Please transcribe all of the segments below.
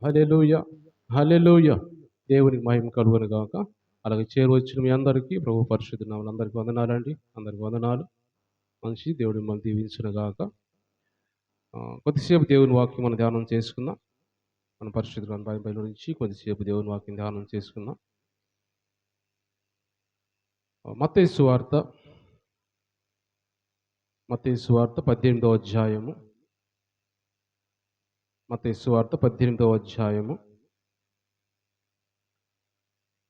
హల్లెలూయా, హల్లెలూయా. దేవునికి మహిమ కలుగును గాక. అలాగే చేరువచ్చిన మీ అందరికీ ప్రభు పరిశుద్ధ నామమున అందరికీ వందనాలండి. అందరికీ వందనాలు. మంచి దేవుడు మిమ్మల్ని దీవించును గాక. కొద్దిసేపు దేవుని వాక్యం మనం ధ్యానం చేసుకుందాం. మన పరిశుద్ధ గ్రంథ బైబిల్ నుంచి కొద్దిసేపు దేవుని వాక్యం ధ్యానం చేసుకుందాం. మత్తయి సువార్త 18వ అధ్యాయము. మత్తయి సువార్త 18వ అధ్యాయము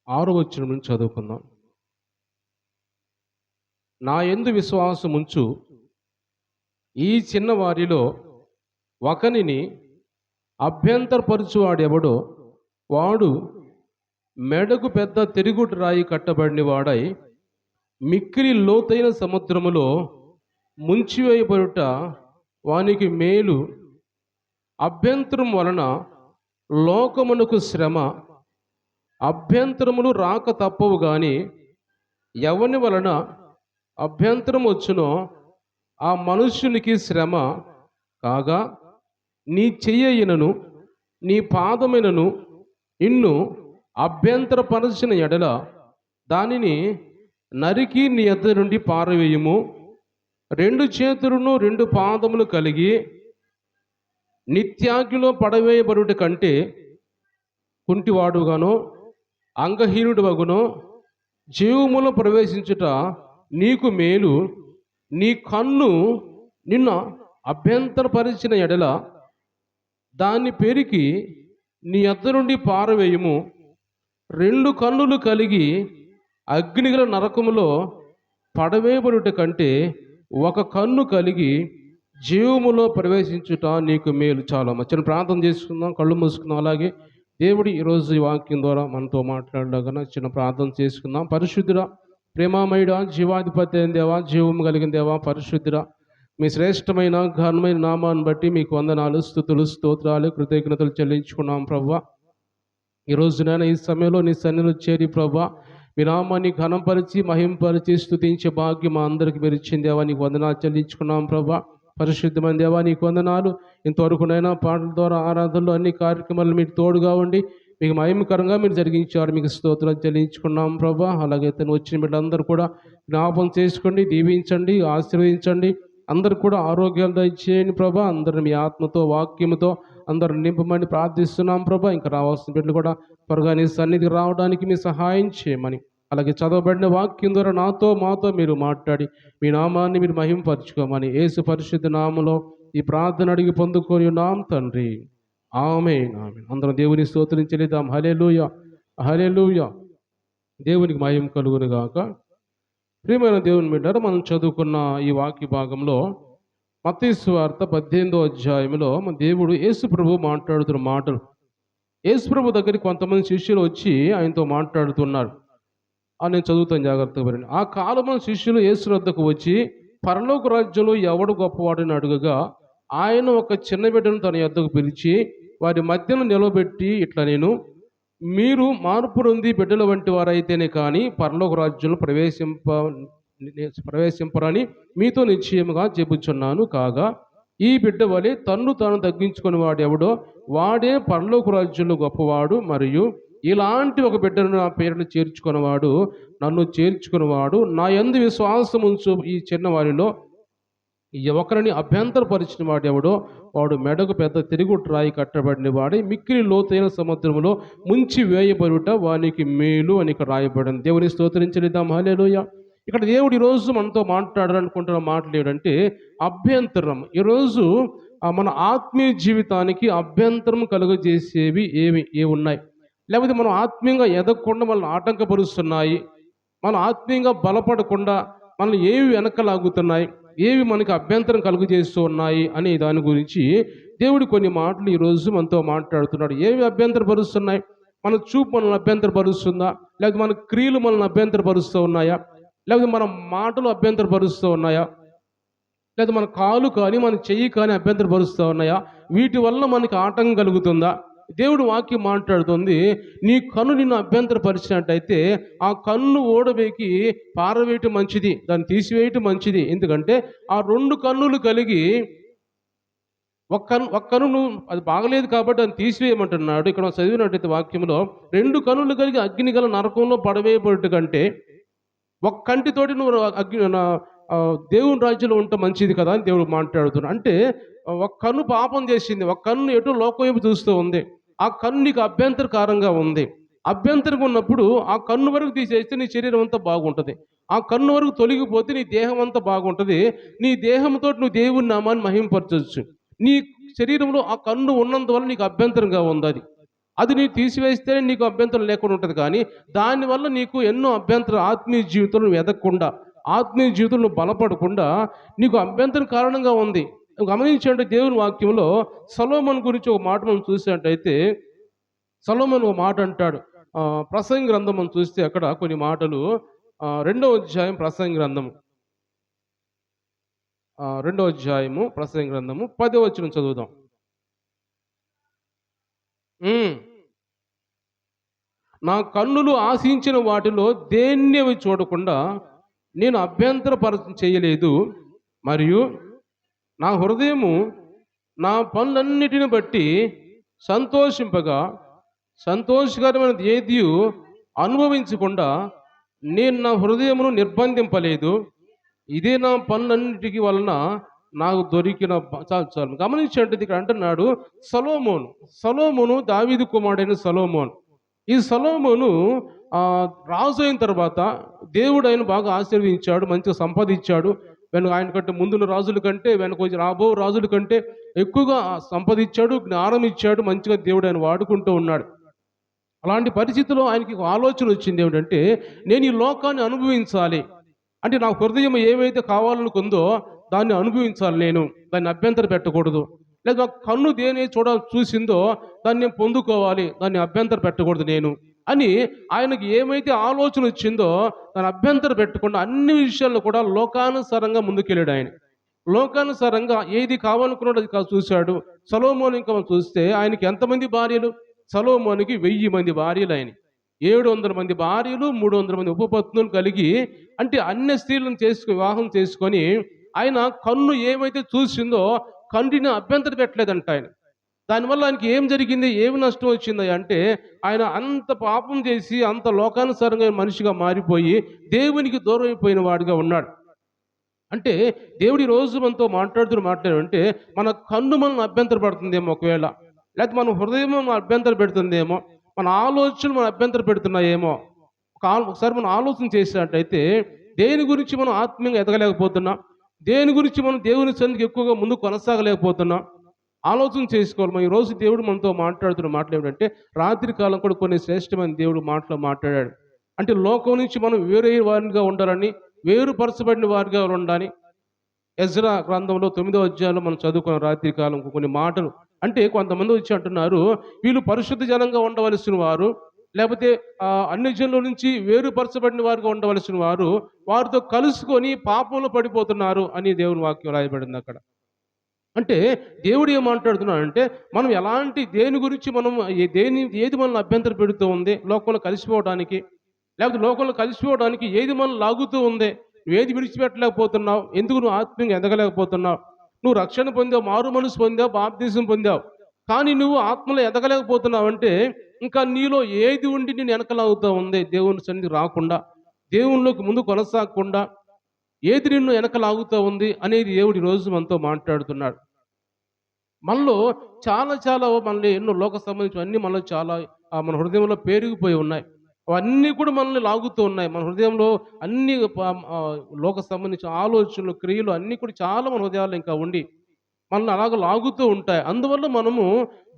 6వ వచనం నుంచి చదువుకుందాం. నా యందు విశ్వాసముంచు ఈ చిన్నవారిలో ఒకనిని అభ్యంతరపరచువాడెవడో వాడు మెడకు పెద్ద తిరుగుడు రాయి కట్టబడిన వాడై మిక్కిలి లోతైన సముద్రములో ముంచివేయబడుట వానికి మేలు. అభ్యంతరం వలన లోకమునకు శ్రమ, అభ్యంతరములు రాక తప్పవు గాని ఎవని వలన అభ్యంతరం వచ్చునో ఆ మనుష్యునికి శ్రమ. కాగా నీ చెయ్యైనను నీ పాదమైనను నిన్ను అభ్యంతరపరచిన ఎడల దానిని నరికి నీ యొద్ద నుండి పారవేయుము. 2 చేతులను 2 పాదములు కలిగి నిత్యాగ్నిలో పడవేయబడుట కంటే కుంటివాడుగానో అంగహీనుడువగునో జీవములో ప్రవేశించుట నీకు మేలు. నీ కన్ను నిన్ను అభ్యంతరపరిచిన ఎడల దాన్ని పెరికి నీ యొద్ద నుండి పారవేయుము. 2 కన్నులు కలిగి అగ్నిగల నరకములో పడవేయబడుట కంటే 1 కన్ను కలిగి జీవములో ప్రవేశించుట నీకు మేలు. చాలా మంచి ప్రార్థన చేసుకుందాం, కళ్ళు మూసుకుందాం. అలాగే దేవుడు ఈరోజు ఈ వాక్యం ద్వారా మనతో మాట్లాడగా చిన్న ప్రార్థన చేసుకుందాం. పరిశుద్ధుడా, ప్రేమామయుడా, జీవాధిపతి అయిన దేవా, జీవము కలిగిన దేవా, పరిశుద్ధుడా, మీ శ్రేష్టమైన ఘనమైన నామాన్ని బట్టి మీకు వందనాలు, స్తుతులు, స్తోత్రాలు, కృతజ్ఞతలు చెల్లించుకున్నాం ప్రభువా. ఈరోజునైనా ఈ సమయంలో నీ సన్నిధిలో చేరి ప్రభువా మీ నామాన్ని ఘనంపరిచి మహింపరిచి స్తుతించే భాగ్యం మా అందరికి మీరు ఇచ్చిన దేవా నీకు వందనాలు చెల్లించుకున్నాం ప్రభువా. పరిశుద్ధమైన దేవా నీకు వందనాలు. ఇంతవరకునైనా పాటల ద్వారా ఆరాధనలు అన్ని కార్యక్రమాలు మీరు తోడుగా ఉండి మీకు మహిమకరంగా మీరు జరిగించారు, మీకు స్తోత్రాలు చెల్లించుకున్నాం ప్రభా. అలాగే తను వచ్చిన బిడ్డలందరూ కూడా జ్ఞాపకం చేసుకోండి, దీవించండి, ఆశీర్వదించండి. అందరూ కూడా ఆరోగ్యాలు దయచేయండి ప్రభా. అందరిని మీ ఆత్మతో వాక్యముతో అందరూ నింపమని ప్రార్థిస్తున్నాం ప్రభా. ఇంకా రావాల్సిన బిడ్డలు కూడా త్వరగా నీ సన్నిధికి రావడానికి మీ సహాయం చేయమని, అలాగే చదవబడిన వాక్యం ద్వారా నాతో మాతో మీరు మాట్లాడి మీ నామాన్ని మీరు మహింపరచుకోమని యేసు పరిశుద్ధ నామములో ఈ ప్రార్థన అడిగి పొందుకొని ఉన్నాం తండ్రి, ఆమేన్, ఆమేన్. అందరం దేవుని స్తోత్రం చెల్లిద్దాం. హల్లెలూయా, హల్లెలూయా. దేవునికి మహిమ కలుగును గాక. ప్రియమైన దేవుని బిడ్డలారా, మనం చదువుకున్న ఈ వాక్య భాగంలో మత్తయి సువార్త 18వ అధ్యాయంలో మన దేవుడు యేసు ప్రభు మాట్లాడుతున్న మాటలు. యేసు ప్రభు దగ్గరికి కొంతమంది శిష్యులు వచ్చి ఆయనతో మాట్లాడుతున్నారు. నేను చదువుతాను, జాగ్రత్తగా వినండి. ఆ కాలంలో శిష్యులు యేసు వద్దకు వచ్చి పరలోక రాజ్యంలో ఎవడు గొప్పవాడని అడుగగా ఆయన ఒక చిన్న బిడ్డను తన యొద్దకు పిలిచి వారి మధ్యను నిలబెట్టి ఇట్లా నేను మీరు మార్పు పొంది బిడ్డల వంటి వారైతేనే కానీ పరలోక రాజ్యంలో ప్రవేశింపరని మీతో నిశ్చయముగా చెబుచున్నాను. కాగా ఈ బిడ్డ వలె తన్ను తాను తగ్గించుకుని వాడెవడో వాడే పరలోక రాజ్యంలో గొప్పవాడు. మరియు ఇలాంటి ఒక బిడ్డను నా పేరును చేర్చుకున్నవాడు నన్ను చేర్చుకున్నవాడు. నా యందు విశ్వాసం ఉంచు ఈ చిన్నవారిలో ఒకరిని అభ్యంతరపరిచిన వాడెవడో వాడు మెడకు పెద్ద తిరుగుడు రాయి కట్టబడిన వాడి మిక్కిలి లోతైన సముద్రములో ముంచి వేయబడుట వానికి మేలు అని ఇక్కడ రాయబడింది. దేవుని స్తోత్రించలేదాం. హల్లెలూయా. ఇక్కడ దేవుడు ఈరోజు మనతో మాట్లాడాలనుకుంటున్న మాటలు ఏంటంటే అభ్యంతరం. ఈరోజు మన ఆత్మీయ జీవితానికి అభ్యంతరం కలుగజేసేవి ఏవి ఉన్నాయి, లేకపోతే మనం ఆత్మీయంగా ఎదగకుండా మనల్ని ఆటంకపరుస్తున్నాయి, మనం ఆత్మీయంగా బలపడకుండా మనల్ని ఏవి వెనకలాగుతున్నాయి, ఏవి మనకి అభ్యంతరం కలుగజేస్తూ ఉన్నాయి అనే దాని గురించి దేవుడు కొన్ని మాటలు ఈరోజు మనతో మాట్లాడుతున్నాడు. ఏవి అభ్యంతరపరుస్తున్నాయి? మన చూపు మనల్ని అభ్యంతరపరుస్తుందా, లేకపోతే మన క్రియలు మనల్ని అభ్యంతరపరుస్తూ ఉన్నాయా, లేకపోతే మన మాటలు అభ్యంతరపరుస్తూ ఉన్నాయా, లేదా మన కాలు కానీ మన చెయ్యి కానీ అభ్యంతరపరుస్తూ ఉన్నాయా? వీటి వల్ల మనకి ఆటంకం కలుగుతుందా? దేవుడు వాక్యం మాట్లాడుతుంది, నీ కన్ను నిన్ను అభ్యంతరపరిచినట్టయితే ఆ కన్ను ఓడబెకి పారవేయటం మంచిది, దాన్ని తీసివేయటం మంచిది. ఎందుకంటే ఆ 2 కన్నులు కలిగి ఒక్క కన్ను నువ్వు అది బాగలేదు కాబట్టి దాన్ని తీసివేయమంటున్నాడు. ఇక్కడ చదివినట్టయితే వాక్యంలో 2 కన్నులు కలిగి అగ్ని గల నరకంలో పడవేయబడుట కంటే ఒక్క కంటితోటి నువ్వు దేవుని రాజ్యంలో ఉంటే మంచిది కదా అని దేవుడు మాట్లాడుతున్నాడు. అంటే ఒక కన్ను పాపం చేసింది. ఒక కన్ను ఎటు లోకం వైపు చూస్తూ ఉంది. ఆ కన్ను నీకు అభ్యంతరకారంగా ఉంది. అభ్యంతరంగా ఉన్నప్పుడు ఆ కన్ను వరకు తీసేస్తే నీ శరీరం అంతా బాగుంటది. ఆ కన్ను వరకు తొలగిపోతే నీ దేహం అంతా బాగుంటది. నీ దేహంతోటి నువ్వు దేవుని నామాన్ని మహిమపరచొచ్చు. నీ శరీరంలో ఆ కన్ను ఉన్నందువల్ల నీకు అభ్యంతరంగా ఉందది. అది నీవు తీసివేస్తేనే నీకు అభ్యంతరం లేకుండా ఉంటది. కానీ దానివల్ల నీకు ఎన్నో అభ్యంతరాలు ఆత్మీయ జీవితంలో నువ్వు ఎదగకుండా, ఆత్మీయ జీవితంలో నువ్వు బలపడకుండా నీకు అభ్యంతరం కారణంగా ఉంది. గమనించండి దేవుని వాక్యంలో సొలొమోను గురించి ఒక మాట మనం చూసినట్టయితే సొలొమోను ఒక మాట అంటాడు. ప్రసంగి గ్రంథం మనం చూస్తే అక్కడ కొన్ని మాటలు 2వ అధ్యాయం ప్రసంగి గ్రంథము 2వ అధ్యాయము ప్రసంగి గ్రంథము 10వ వచనం చదువుదాం. హ్మ్. నా కన్నులు ఆశించిన వాటిలో దేన్ని అవి చూడకుండా నేను చేయలేదు. మరియు నా హృదయము నా పనులన్నిటిని బట్టి సంతోషింపగా సంతోషకరమైనది ఏది అనుభవించకుండా నేను నా హృదయమును నిర్బంధింపలేదు. ఇదే నా పనులన్నిటికి వలన నాకు దొరికిన చాలు చాలు. గమనించండి, ఇక్కడ అంటున్నాడు సొలొమోను దావీదు కుమారుడైన సొలొమోను. ఈ సొలొమోను రాజు అయిన తర్వాత దేవుడు ఆయన బాగా ఆశీర్వదించాడు, మంచిగా సంపాదించాడు. ఆయన కంటే ముందున్న రాజుల కంటే వెనక వచ్చి రాబో రాజుల కంటే ఎక్కువగా సంపాదించాడు, జ్ఞానం ఇచ్చాడు, మంచిగా దేవుడు ఆయన వాడుకుంటూ ఉన్నాడు. అలాంటి పరిస్థితిలో ఆయనకి ఆలోచన వచ్చింది ఏమిటంటే, నేను ఈ లోకాన్ని అనుభవించాలి. అంటే నా హృదయం ఏమైతే కావాలనుకుందో దాన్ని అనుభవించాలి, నేను దాన్ని అభ్యంతర పెట్టకూడదు. లేదా కన్ను దేని చూసిందో దాన్ని నేను పొందుకోవాలి, దాన్ని అభ్యంతర పెట్టకూడదు నేను అని ఆయనకి ఏమైతే ఆలోచన వచ్చిందో దాన్ని అభ్యంతర పెట్టకుండా అన్ని విషయాల్లో కూడా లోకానుసారంగా ముందుకెళ్ళాడు. ఆయన లోకానుసారంగా ఏది కావాలనుకున్నాడు అది చూశాడు. సొలొమోను ఇంకా చూస్తే ఆయనకి ఎంతమంది భార్యలు? సొలొమోనుకి 1000 మంది భార్యలు. ఆయన 700 మంది భార్యలు, 300 మంది ఉపపత్నులు కలిగి, అంటే అన్య స్త్రీలను వివాహం చేసుకొని ఆయన కన్ను ఏమైతే చూసిందో కంటిని అభ్యంతర పెట్టలేదంట ఆయన. దానివల్ల ఆయనకి ఏం జరిగింది, ఏమి నష్టం వచ్చింది అంటే, ఆయన అంత పాపం చేసి అంత లోకానుసారంగా మనిషిగా మారిపోయి దేవునికి దూరం అయిపోయిన వాడిగా ఉన్నాడు. అంటే దేవుడి రోజు మనతో మాట్లాడాడంటే మన కన్ను మనం అభ్యంతర పడుతుందేమో ఒకవేళ, లేకపోతే మన హృదయం మనం అభ్యంతర పెడుతుందేమో, మన ఆలోచనలు మనం అభ్యంతర పెడుతున్నాయేమో. ఒకసారి మనం ఆలోచన చేసినట్టయితే దేని గురించి మనం ఆత్మీయంగా ఎదగలేకపోతున్నాం, దేని గురించి మనం దేవుని సన్నిధికి ఎక్కువగా ముందు కొనసాగలేకపోతున్నాం ఆలోచన చేసుకోవాలి. మనం ఈరోజు దేవుడు మనతో మాట్లాడుతున్న మాటలు ఏమిటంటే, రాత్రి కాలం కూడా కొన్ని శ్రేష్టమైన దేవుడు మాట్లాడాడు. అంటే లోకం నుంచి మనం వేరే వారిగా ఉండాలని, వేరుపరచబడిన వారిగా ఉండాలి. ఎజ్రా గ్రంథంలో 9వ అధ్యాయంలో మనం చదువుకున్న రాత్రి కాలం కొన్ని మాటలు. అంటే కొంతమంది వచ్చి అంటున్నారు, వీళ్ళు పరిశుద్ధ జనంగా ఉండవలసిన వారు, లేకపోతే అన్ని జనుల నుంచి వేరుపరచబడిన వారుగా ఉండవలసిన వారు వారితో కలుసుకొని పాపంలో పడిపోతున్నారు అని దేవుని వాక్యం రాయబడింది అక్కడ. అంటే దేవుడు ఏం మాట్లాడుతున్నాడంటే, మనం ఎలాంటి దేని గురించి మనం ఏది మనల్ని అభ్యంతరం పెడుతూ ఉంది లోకంలో కలిసిపోవడానికి, లేకపోతే లోకంలో కలిసిపోవడానికి ఏది మనం లాగుతూ ఉంది, నువ్వేది విడిచిపెట్టలేకపోతున్నావు, ఎందుకు నువ్వు ఆత్మీయంగా ఎదగలేకపోతున్నావు, నువ్వు రక్షణ పొందావు, మారు మనసు పొందావు, బాప్తిజం పొందావు, కానీ నువ్వు ఆత్మలో ఎదగలేకపోతున్నావు అంటే ఇంకా నీలో ఏది ఉండి నేను వెనకలాగుతూ ఉంది, దేవుని సన్నిధి రాకుండా, దేవునిలోకి ముందు కొనసాగకుండా ఏది నిన్ను వెనకలాగుతూ ఉంది అనేది దేవుడి రోజు మనతో మాట్లాడుతున్నాడు. మనలో చాలా మనల్ని ఎన్నో లోక సంబంధించిన అన్నీ మనలో చాలా మన హృదయంలో పేరుకుపోయి ఉన్నాయి. అవన్నీ కూడా మనల్ని లాగుతూ ఉన్నాయి. మన హృదయంలో అన్ని లోక సంబంధించిన ఆలోచనలు, క్రియలు అన్నీ కూడా చాలా మన హృదయాల్లో ఇంకా ఉండి మనల్ని అలాగ లాగుతూ ఉంటాయి. అందువల్ల మనము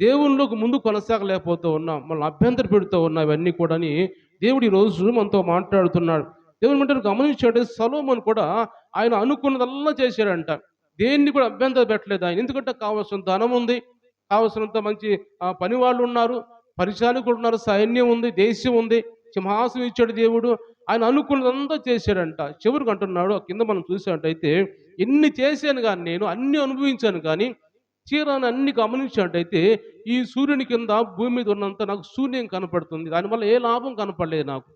దేవునిలోకి ముందు కొనసాగలేకపోతూ ఉన్నాం, మనల్ని అభ్యంతర పెడుతూ ఉన్నాయి ఇవన్నీ కూడా అని దేవుడు ఈరోజు మనతో మాట్లాడుతున్నాడు. దేవుని అంటే గమనించాడు, సొలొమోను కూడా ఆయన అనుకున్నదల్లా చేశాడంట. దేన్ని కూడా అభ్యంతరం పెట్టలేదు ఆయన. ఎందుకంటే కావాల్సిన ధనం ఉంది, కావాల్సినంత మంచి పని వాళ్ళు ఉన్నారు, పరిచారకులు ఉన్నారు, సైన్యం ఉంది, దేశం ఉంది, సింహాసనం ఇచ్చాడు దేవుడు. ఆయన అనుకున్నదంతా చేశాడంట. చివరికి అంటున్నాడు, కింద మనం చూసినట్టయితే, ఎన్ని చేశాను కానీ నేను అన్ని అనుభవించాను కానీ చీరాన్ని అన్ని గమనించినట్టయితే ఈ సూర్యుని కింద భూమి మీద ఉన్నంత నాకు శూన్యం కనపడుతుంది, దానివల్ల ఏ లాభం కనపడలేదు నాకు.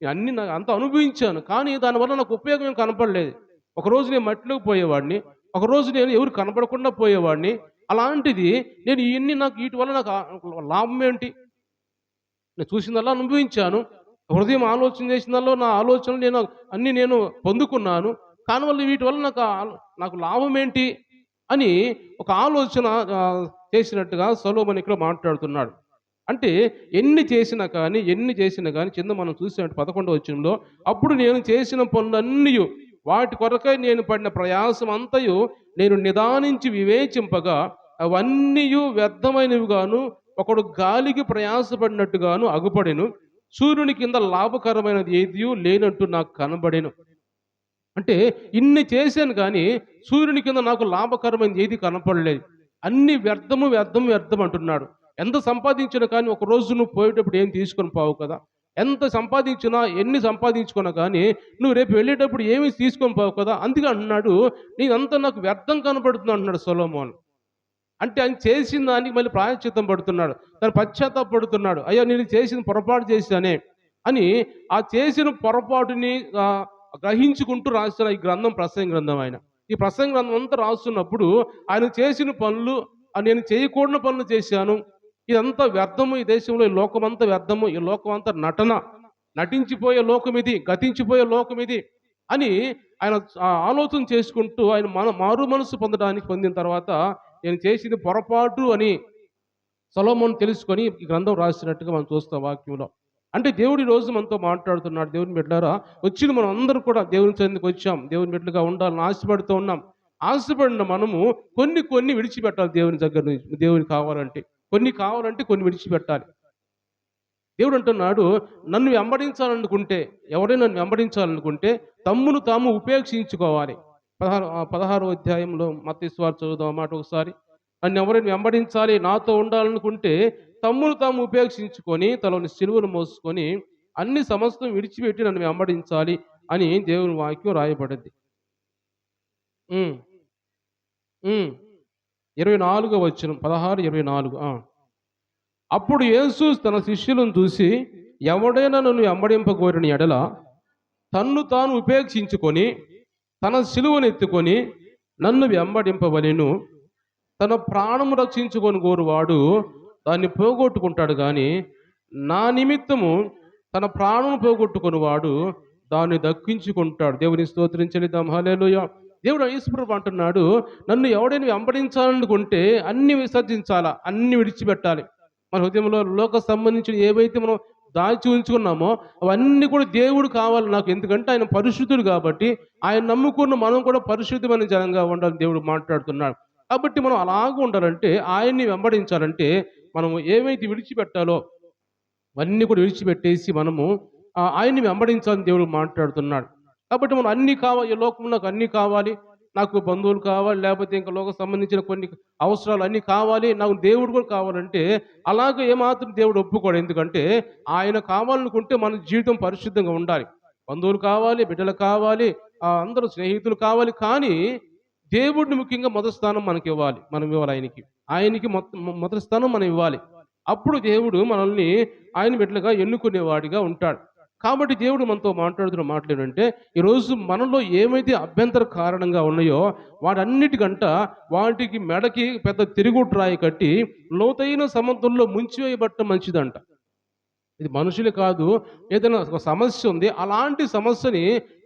అన్ని నాకు అంత అనుభవించాను కానీ దానివల్ల నాకు ఉపయోగం ఏం కనపడలేదు. ఒకరోజు నేను మట్టిలోకి పోయేవాడిని, ఒకరోజు నేను ఎవరు కనపడకుండా పోయేవాడిని. అలాంటిది నేను ఇవన్నీ నాకు వీటి వల్ల నాకు లాభం ఏంటి? నేను చూసిందల్లా అనుభవించాను. హృదయం ఆలోచన చేసిందల్లా నా ఆలోచనలు నేను పొందుకున్నాను. కానివల్ల వీటి వల్ల నాకు లాభం ఏంటి? అని ఒక ఆలోచన చేసినట్టుగా సొలొమోను ఇక్కడ మాట్లాడుతున్నాడు. అంటే ఎన్ని చేసినా కానీ కింద మనం చూసినట్టు 11వ వచనంలో, అప్పుడు నేను చేసిన పనులన్నీయు వాటి కొరకై నేను పడిన ప్రయాసం అంతయు నేను నిదానించి వివేచింపగా అవన్నీయు వ్యర్థమైనవిగాను ఒకడు గాలికి ప్రయాసపడినట్టుగాను అగుపడెను. సూర్యుని కింద లాభకరమైనది ఏదియూ లేనట్టు నాకు కనబడెను. అంటే ఇన్ని చేశాను కానీ సూర్యుని కింద నాకు లాభకరమైనది ఏది కనపడలేదు. అన్ని వ్యర్థము వ్యర్థం వ్యర్థం అంటున్నాడు. ఎంత సంపాదించినా కానీ ఒక రోజు నువ్వు పోయేటప్పుడు ఏం తీసుకొని పోవు కదా. ఎంత సంపాదించినా ఎన్ని సంపాదించుకున్నా కానీ నువ్వు రేపు వెళ్ళేటప్పుడు ఏమీ తీసుకొని పోవు కదా. అందుకే అంటున్నాడు, నీదంతా నాకు వ్యర్థం కనపడుతుంది అంటున్నాడు సొలొమోను. అంటే ఆయన చేసిన దానికి మళ్ళీ ప్రాయశ్చిత్తం పడుతున్నాడు, తను పశ్చాత్తాపడుతున్నాడు. అయ్యో నేను చేసిన పొరపాటు చేశానే అని ఆ చేసిన పొరపాటుని గ్రహించుకుంటూ రాసిన ఈ గ్రంథం ప్రసంగ గ్రంథం. ఈ ప్రసంగ గ్రంథం అంతా రాస్తున్నప్పుడు ఆయన చేసిన పనులు, నేను చేయకూడని పనులు చేశాను, ఇదంతా వ్యర్థము, ఈ దేశంలో ఈ లోకమంతా వ్యర్థము, ఈ లోకమంతా నటించిపోయే లోకం ఇది, గతించిపోయే లోకం ఇది అని ఆయన ఆలోచన చేసుకుంటూ ఆయన మారు మనసు పొందిన తర్వాత నేను చేసింది పొరపాటు అని సొలొమోను తెలుసుకొని ఈ గ్రంథం రాసినట్టుగా మనం చూస్తాం వాక్యంలో. అంటే దేవుడి రోజు మనతో మాట్లాడుతున్నాడు. దేవుని బిడ్డలారా, వచ్చిన మనం అందరూ కూడా దేవుని చెందుకు వచ్చాం, దేవుని బిడ్డలుగా ఉండాలని ఆశపడుతూ ఉన్నాం. ఆశపడిన మనము కొన్ని విడిచిపెట్టాలి. దేవుని దగ్గర నుంచి దేవుని కావాలంటే కొన్ని విడిచిపెట్టాలి. దేవుడు అంటున్నాడు, నన్ను వెంబడించాలనుకుంటే, ఎవరైనా నన్ను వెంబడించాలనుకుంటే తమ్మును తాము ఉపేక్షించుకోవాలి. 16వ అధ్యాయంలో మత్తయి సువార్త చదువుదాం మాట ఒకసారి. నన్ను ఎవరైనా వెంబడించాలి, నాతో ఉండాలనుకుంటే తమ్మును తాము ఉపేక్షించుకొని తనని సిలువను మోసుకొని అన్ని సమస్తం విడిచిపెట్టి నన్ను వెంబడించాలి అని దేవుని వాక్యం రాయబడింది. 24వ వచనం, 16:24. అప్పుడు యేసు తన శిష్యులను చూసి, ఎవడైనా నన్ను వెంబడింపగోరిన ఎడల తన్ను తాను ఉపేక్షించుకొని తన సిలువను ఎత్తుకొని నన్ను వెంబడింపవలెను. తన ప్రాణము రక్షించుకొని కోరువాడు దాన్ని పోగొట్టుకుంటాడు, కానీ నా నిమిత్తము తన ప్రాణం పోగొట్టుకుని వాడు దాన్ని దక్కించుకుంటాడు. దేవుని స్తోత్రించలిద్దాం. హల్లెలూయా. దేవుడు యేసుప్రభువు అంటున్నాడు, నన్ను ఎవడైనా వెంబడించాలనుకుంటే అన్ని విసర్జించాలా, అన్ని విడిచిపెట్టాలి. మన హృదయంలో లోక సంబంధించిన ఏవైతే మనం దాచి ఉంచుకున్నామో అవన్నీ కూడా దేవుడు కావాలి నాకు. ఎందుకంటే ఆయన పరిశుద్ధుడు కాబట్టి ఆయన నమ్ముకున్న మనం కూడా పరిశుద్ధమైన జనంగా ఉండాలని దేవుడు మాట్లాడుతున్నాడు. కాబట్టి మనం అలాగ ఉండాలంటే, ఆయన్ని వెంబడించాలంటే మనం ఏవైతే విడిచిపెట్టాలో అవన్నీ కూడా విడిచిపెట్టేసి మనము ఆయన్ని వెంబడించాలని దేవుడు మాట్లాడుతున్నాడు. కాబట్టి మనం అన్నీ కావాలి, ఈ లోకంలో నాకు అన్నీ కావాలి, నాకు బంధువులు కావాలి, లేకపోతే ఇంకా లోకం సంబంధించిన కొన్ని అవసరాలు అన్నీ కావాలి, నాకు దేవుడు కూడా కావాలంటే అలాగే ఏమాత్రం దేవుడు ఒప్పుకోడు. ఎందుకంటే ఆయన కావాలనుకుంటే మన జీవితం పరిశుద్ధంగా ఉండాలి. బంధువులు కావాలి, బిడ్డలు కావాలి, అందరూ స్నేహితులు కావాలి, కానీ దేవుడిని ముఖ్యంగా మొదటి స్థానం మనం ఇవ్వాలి ఆయనకి మొదటి స్థానం మనం ఇవ్వాలి. అప్పుడు దేవుడు మనల్ని ఆయన బిడ్డలుగా ఎన్నుకునేవాడిగా ఉంటాడు. కాబట్టి దేవుడు మనతో మాట్లాడుతున్న మాటలు ఏంటంటే, ఈరోజు మనలో ఏమైతే అభ్యంతర కారణంగా ఉన్నాయో వాటికి మెడకి పెద్ద తిరుగుట్రాయి కట్టి లోతైన సముద్రంలో ముంచివేయబట్టడం మంచిదంట. ఇది మనుషులు కాదు, ఏదైనా ఒక సమస్య ఉంది, అలాంటి సమస్యని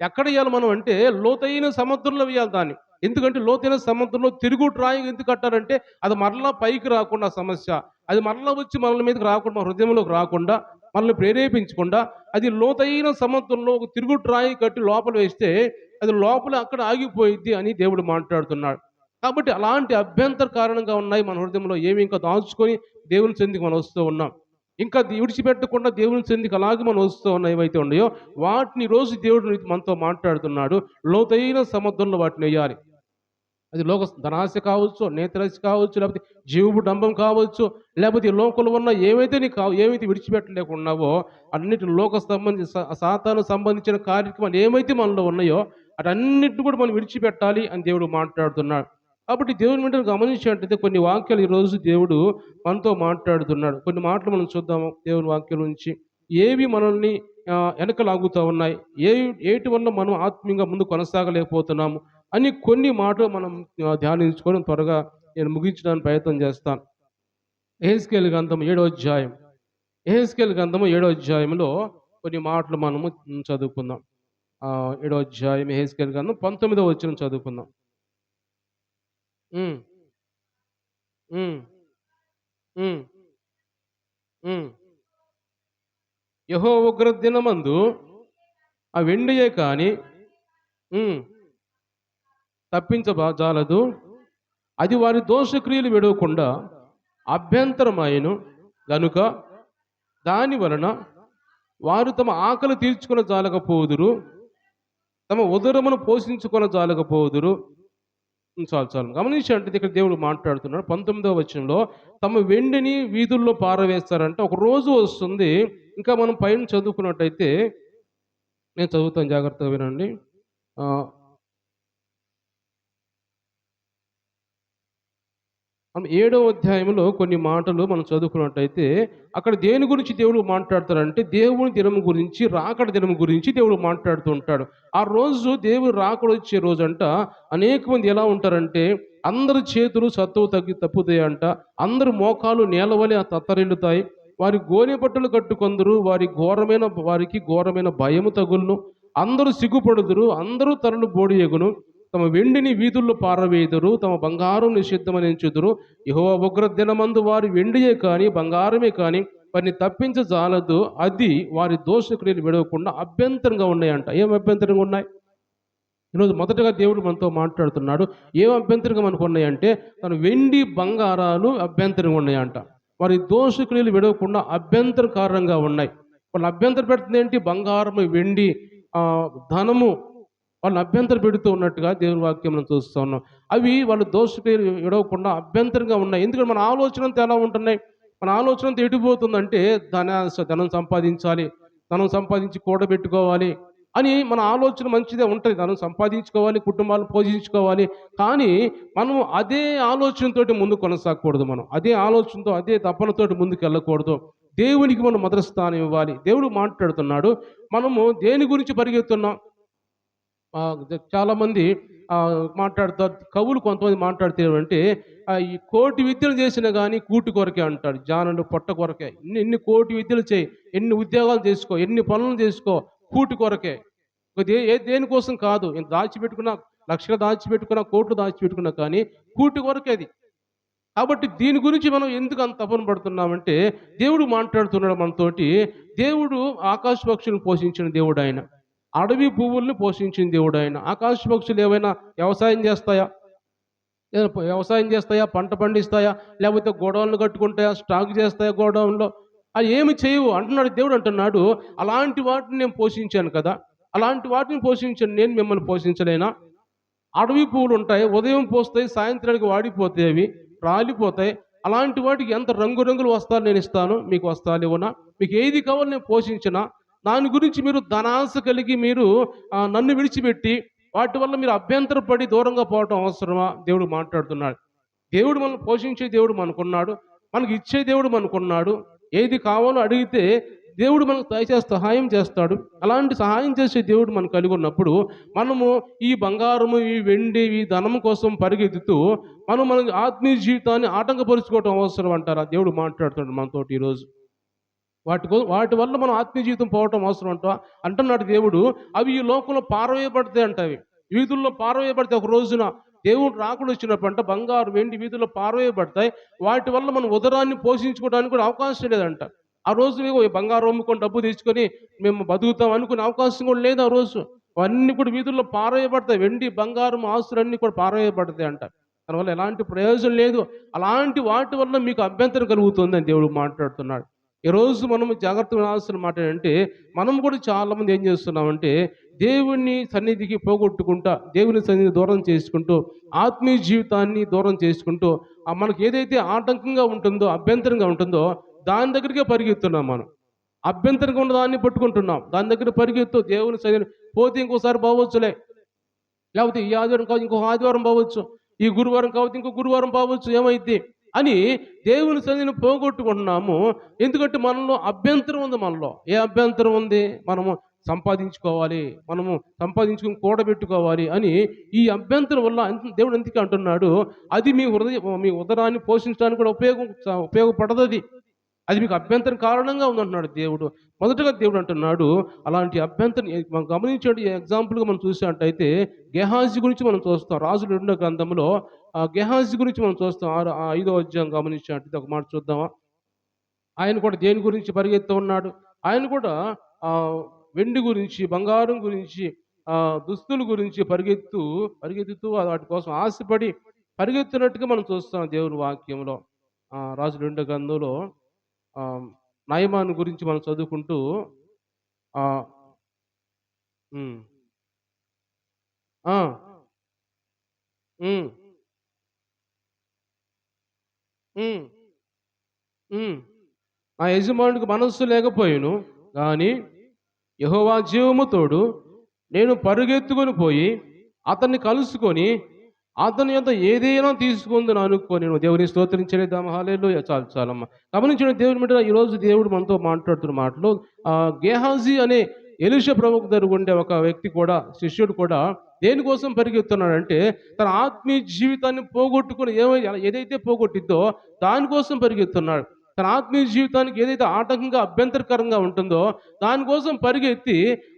ఎక్కడ వేయాలి మనం అంటే లోతైన సముద్రంలో వేయాలి దాన్ని. ఎందుకంటే లోతైన సముద్రంలో తిరుగుట్రాయి ఎందుకు కట్టారంటే అది మరలా పైకి రాకుండా సమస్య, అది మరలా వచ్చి మనల మీదకి రాకుండా, మన హృదయంలోకి రాకుండా, మనల్ని ప్రేరేపించకుండా అది లోతైన సముద్రంలో ఒక తిరుగుట్రాయి కట్టి లోపల వేస్తే అది లోపల అక్కడ ఆగిపోయిద్ది అని దేవుడు మాట్లాడుతున్నాడు. కాబట్టి అలాంటి అభ్యంతర కారణంగా ఉన్నాయి మన హృదయంలో, ఏమి ఇంకా దాచుకొని దేవుని చెందికి మనం వస్తూ ఉన్నాం, ఇంకా విడిచిపెట్టకుండా దేవుని చెందికి అలాగే మనం వస్తూ ఉన్న ఏవైతే ఉన్నాయో వాటిని రోజు దేవుడు మనతో మాట్లాడుతున్నాడు. లోతైన సముద్రంలో వాటిని వేయాలి. అది లోక ధనాశ కావచ్చు, నేత్రాశ కావచ్చు, లేకపోతే జీవపు డంబం కావచ్చు, లేకపోతే ఈ లోకంలో ఉన్న ఏవైతే ఏమైతే విడిచిపెట్టలేకున్నావో అన్నిటి లోక సాతాను సంబంధించిన కార్యక్రమాలు ఏమైతే మనలో ఉన్నాయో అటన్నిటిని కూడా మనం విడిచిపెట్టాలి అని దేవుడు మాట్లాడుతున్నాడు. కాబట్టి దేవుని వెంటనే గమనించినట్టయితే కొన్ని వాక్యాలు ఈరోజు దేవుడు మనతో మాట్లాడుతున్నాడు. కొన్ని మాటలు మనం చూద్దాము దేవుని వాక్యం నుంచి. ఏవి మనల్ని వెనకలాగుతూ ఉన్నాయి, ఏటి వల్ల మనం ఆత్మీయంగా ముందు కొనసాగలేకపోతున్నాము అని కొన్ని మాటలు మనం ధ్యానించుకొని త్వరగా నేను ముగించడానికి ప్రయత్నం చేస్తాను. యెహెజ్కేలు గ్రంథం 7వ అధ్యాయం. యెహెజ్కేలు గ్రంథము 7వ అధ్యాయంలో కొన్ని మాటలు మనము చదువుకుందాం. 7వ అధ్యాయం యెహెజ్కేలు గ్రంథం 19వ వచనం చదువుకుందాం. హ్మ్. హ్మ్. హ్మ్. హ్మ్. యెహోవా ఉగ్ర దినమందు ఆ వెండియే కాని హ్మ్. తప్పించజాలదు. అది వారి దోషక్రియలు విడవకుండా అభ్యంతరమాయెను గనుక దాని వలన వారు తమ ఆకలి తీర్చుకొన జాలకపోదురు, తమ ఉదరమును పోషించుకొన జాలకపోదురు. చాలు చాలు గమనించండి, ఇక్కడ దేవుడు మాట్లాడుతున్నాడు 19వ వచనంలో తమ వెండిని వీధుల్లో పారవేస్తారంటే ఒక రోజు వస్తుంది. ఇంకా మనం పైన చదువుకున్నట్టయితే, నేను చదువుతాను, జాగ్రత్తగా వినండి. ఆ, 7వ అధ్యాయంలో కొన్ని మాటలు మనం చదువుకున్నట్టయితే అక్కడ దేని గురించి దేవుడు మాట్లాడతారంటే దేవుని దినము గురించి, రాకడ దినము గురించి దేవుడు మాట్లాడుతూ ఉంటాడు. ఆ రోజు దేవుడు రాకడ వచ్చే రోజంట అనేక మంది ఎలా ఉంటారంటే అందరి చేతులు సత్తువు తప్పుతాయంట. అందరు మోకాలు నేలవలే తత్తరిల్లుతాయి. వారి గోనె బట్టలు కట్టుకొందరు. వారికి ఘోరమైన భయము తగులును. అందరూ సిగ్గుపడుదురు. అందరూ తలలు బోడి ఎగును. తమ వెండిని వీధుల్లో పారవేయుదురు. తమ బంగారం నిషిద్ధమని ఎంచుదురు. యెహోవా ఉగ్ర దినమందు వారి వెండియే కాని బంగారమే కాని వారిని తప్పించజాలదు. అది వారి దోషక్రియలు విడవకుండా అభ్యంతరంగా ఉన్నాయంట. ఏం అభ్యంతరంగా ఉన్నాయి? ఈరోజు మొదటగా దేవుడు మనతో మాట్లాడుతున్నాడు. ఏం అభ్యంతరంగా మనకు ఉన్నాయంటే తన వెండి బంగారాలు అభ్యంతరంగా ఉన్నాయంట. వారి దోషక్రియలు విడవకుండా అభ్యంతరకారంగా ఉన్నాయి. వాళ్ళు అభ్యంతరం పెడుతుంది ఏంటి? బంగారము, వెండి, ధనము వాళ్ళని అభ్యంతరం పెడుతూ ఉన్నట్టుగా దేవుని వాక్యం మనం చూస్తూ ఉన్నాం. అవి వాళ్ళు దోషక్రియలు విడవకుండా అభ్యంతరంగా ఉన్నాయి. ఎందుకంటే మన ఆలోచనతో ఎలా ఉంటున్నాయి? మన ఆలోచనతో ఎటుపోతుందంటే ధనం సంపాదించాలి, ధనం సంపాదించి కూడబెట్టుకోవాలి అని మన ఆలోచన మంచిదే ఉంటుంది. ధనం సంపాదించుకోవాలి, కుటుంబాలను పోషించుకోవాలి. కానీ మనం అదే ఆలోచనతోటి ముందు కొనసాగకూడదు. మనం అదే ఆలోచనతో, అదే తపనతోటి ముందుకు వెళ్ళకూడదు. దేవునికి మనం మొదటి స్థానం ఇవ్వాలి. దేవుడు మాట్లాడుతున్నాడు. మనము దేని గురించి పరిగెత్తున్నాం? చాలామంది మాట్లాడతారు. కవులు కొంతమంది మాట్లాడితే ఈ కోటి విద్యలు చేసినా కానీ కూటి కొరకే అంటాడు. జానలు పొట్ట కొరకే. ఎన్ని కోటి విద్యలు చేయి, ఎన్ని ఉద్యోగాలు చేసుకో, ఎన్ని పనులు చేసుకో, కూటి కొరకే. దేనికోసం కాదు. దాచిపెట్టుకున్న లక్షలు దాచిపెట్టుకున్న, కోట్లు దాచిపెట్టుకున్నా కానీ కూటి కొరకే అది. కాబట్టి దీని గురించి మనం ఎందుకు అంత తపన పడుతున్నామంటే దేవుడు మాట్లాడుతున్నాడు మనతోటి. దేవుడు ఆకాశ పక్షులను పోషించిన దేవుడు ఆయన. అడవి పువ్వుల్ని పోషించిన దేవుడు ఆయన. ఆకాశ పక్షులు ఏమైనా వ్యవసాయం చేస్తాయా? వ్యవసాయం చేస్తాయా? పంట పండిస్తాయా? లేకపోతే గోడౌన్లు కట్టుకుంటాయా? స్టాక్ చేస్తాయా గోడౌన్లో? అవి ఏమి చేయవు అంటున్నాడు దేవుడు. అంటున్నాడు అలాంటి వాటిని నేను పోషించాను కదా, అలాంటి వాటిని పోషించాను, నేను మిమ్మల్ని పోషించలేనా? అడవి పువ్వులు ఉంటాయి, ఉదయం పోస్తాయి, సాయంత్రానికి వాడిపోతాయి, అవి రాలిపోతాయి. అలాంటి వాటికి ఎంత రంగురంగులు వస్తాలు నేను ఇస్తాను, మీకు వస్తాలు ఇవ్వనా? మీకు ఏది కావాలి నేను పోషించినా? దాని గురించి మీరు ధనాశ కలిగి మీరు నన్ను విడిచిపెట్టి వాటి వల్ల మీరు అభ్యంతరపడి దూరంగా పోవటం అవసరమా? దేవుడు మాట్లాడుతున్నాడు. దేవుడు మనల్ని పోషించే దేవుడు మనకున్నాడు, మనకి ఇచ్చే దేవుడు మనకున్నాడు. ఏది కావాలో అడిగితే దేవుడు మనకు దయచేసి సహాయం చేస్తాడు. అలాంటి సహాయం చేసే దేవుడు మనం కలిగి ఉన్నప్పుడు మనము ఈ బంగారము, ఈ వెండి, ఈ ధనము కోసం పరిగెత్తుతూ మన ఆత్మీయ జీవితాన్ని ఆటంకపరుచుకోవటం అవసరం అంటారా? దేవుడు మాట్లాడుతున్నాడు మనతోటి ఈరోజు. వాటి వల్ల మనం ఆత్మీయ జీవితం పోవటం అవసరం అంటున్నాడు దేవుడు. అవి ఈ లోకంలో పారవేయబడతాయి అంటవి. వీధుల్లో పారవేయబడితే ఒక రోజున దేవుడు రాకుండా వచ్చినప్పుడు బంగారు, వెండి వీధుల్లో పారవేయబడతాయి. వాటి వల్ల మనం ఉదరాన్ని పోషించుకోవడానికి కూడా అవకాశం లేదంట. ఆ రోజు మేము బంగారం అమ్ముకొని డబ్బు తెచ్చుకొని మేము బతుకుతాం అనుకునే అవకాశం కూడా లేదు ఆ రోజు. అవన్నీ కూడా వీధుల్లో పారవేయబడతాయి. వెండి, బంగారం, ఆస్తులన్నీ కూడా పారవేయబడతాయి అంట. దానివల్ల ఎలాంటి ప్రయోజనం లేదు. అలాంటి వాటి వల్ల మీకు అభ్యంతరం కలుగుతుందని దేవుడు మాట్లాడుతున్నాడు. ఈరోజు మనం జాగ్రత్తగా వినాల్సిన మాట ఏంటంటే మనం కూడా చాలామంది ఏం చేస్తున్నామంటే దేవుని సన్నిధికి పోగొట్టుకుంటా, దేవుని సన్నిధి దూరం చేసుకుంటూ, ఆత్మీయ జీవితాన్ని దూరం చేసుకుంటూ, మనకి ఏదైతే ఆటంకంగా ఉంటుందో, అభ్యంతరంగా ఉంటుందో దాని దగ్గరికే పరిగెత్తున్నాం. మనం అభ్యంతరంగా ఉన్న దాన్ని పట్టుకుంటున్నాం. దాని దగ్గర పరిగెత్తు. దేవుని సన్నిధి పోతే ఇంకోసారి పోవచ్చులే, లేకపోతే ఈ ఆదివారం కావచ్చు ఇంకో ఆదివారం పోవచ్చు, ఈ గురువారం కావచ్చు ఇంకో గురువారం పోవచ్చు, ఏమైంది అని దేవుని సన్నిధిని పోగొట్టుకుంటున్నాము. ఎందుకంటే మనలో అభ్యంతరం ఉంది. మనలో ఏ అభ్యంతరం ఉంది? మనము సంపాదించుకోవాలి, మనము సంపాదించుకుని కూడబెట్టుకోవాలి అని ఈ అభ్యంతరం వల్ల దేవుడు ఎందుకు అంటున్నాడు, అది మీ ఉదరాన్ని పోషించడానికి కూడా ఉపయోగపడదు. అది మీకు అభ్యంతరం కారణంగా ఉందంటున్నాడు దేవుడు. మొదటగా దేవుడు అంటున్నాడు అలాంటి అభ్యంతరం మనం గమనించండి. ఎగ్జాంపుల్గా మనం చూసినట్టయితే గెహాజీ గురించి మనం చూస్తాం. రాజుల 2వ గ్రంథంలో గెహాజీ గురించి మనం చూస్తాం. 5వ అధ్యాయం గమనించినట్టయితే ఒక మాట చూద్దామా. ఆయన కూడా దేని గురించి పరిగెత్తు ఉన్నాడు. ఆయన కూడా వెండి గురించి, బంగారం గురించి, దుస్తుల గురించి పరిగెత్తుతూ వాటి కోసం ఆశపడి పరిగెత్తినట్టుగా మనం చూస్తాం దేవుని వాక్యంలో. రాజుల 2వ గ్రంథంలో నయమాను గురించి మనం చదువుకుంటూ ఆ, ఉమ్, ఆ, ఉమ్, ఉమ్, ఉమ్. ఆ యజమానుడికి మనస్సు లేకపోయాను, కానీ యెహోవా జీవము తోడు నేను పరుగెత్తుకొని పోయి అతన్ని కలుసుకొని అతని యొక్క ఏదైనా తీసుకుందని అనుకోని దేవుని స్తోత్రించలేదాం. హల్లెలూయా. చాలు చాలమ్మ. గమనించిన దేవుని బిడ్డ, ఈరోజు దేవుడు మనతో మాట్లాడుతున్న మాటలు గేహాజీ అనే ఎలీషా ప్రవక్త దగ్గర ఉండే ఒక వ్యక్తి కూడా, శిష్యుడు కూడా దేనికోసం పరిగెత్తున్నాడంటే తన ఆత్మీయ జీవితాన్ని పోగొట్టుకుని ఏదైతే పోగొట్టిద్దో దానికోసం పరిగెత్తున్నాడు. తన ఆత్మీయ జీవితానికి ఏదైతే ఆటంకంగా అభ్యంతరకరంగా ఉంటుందో దానికోసం పరిగెత్తి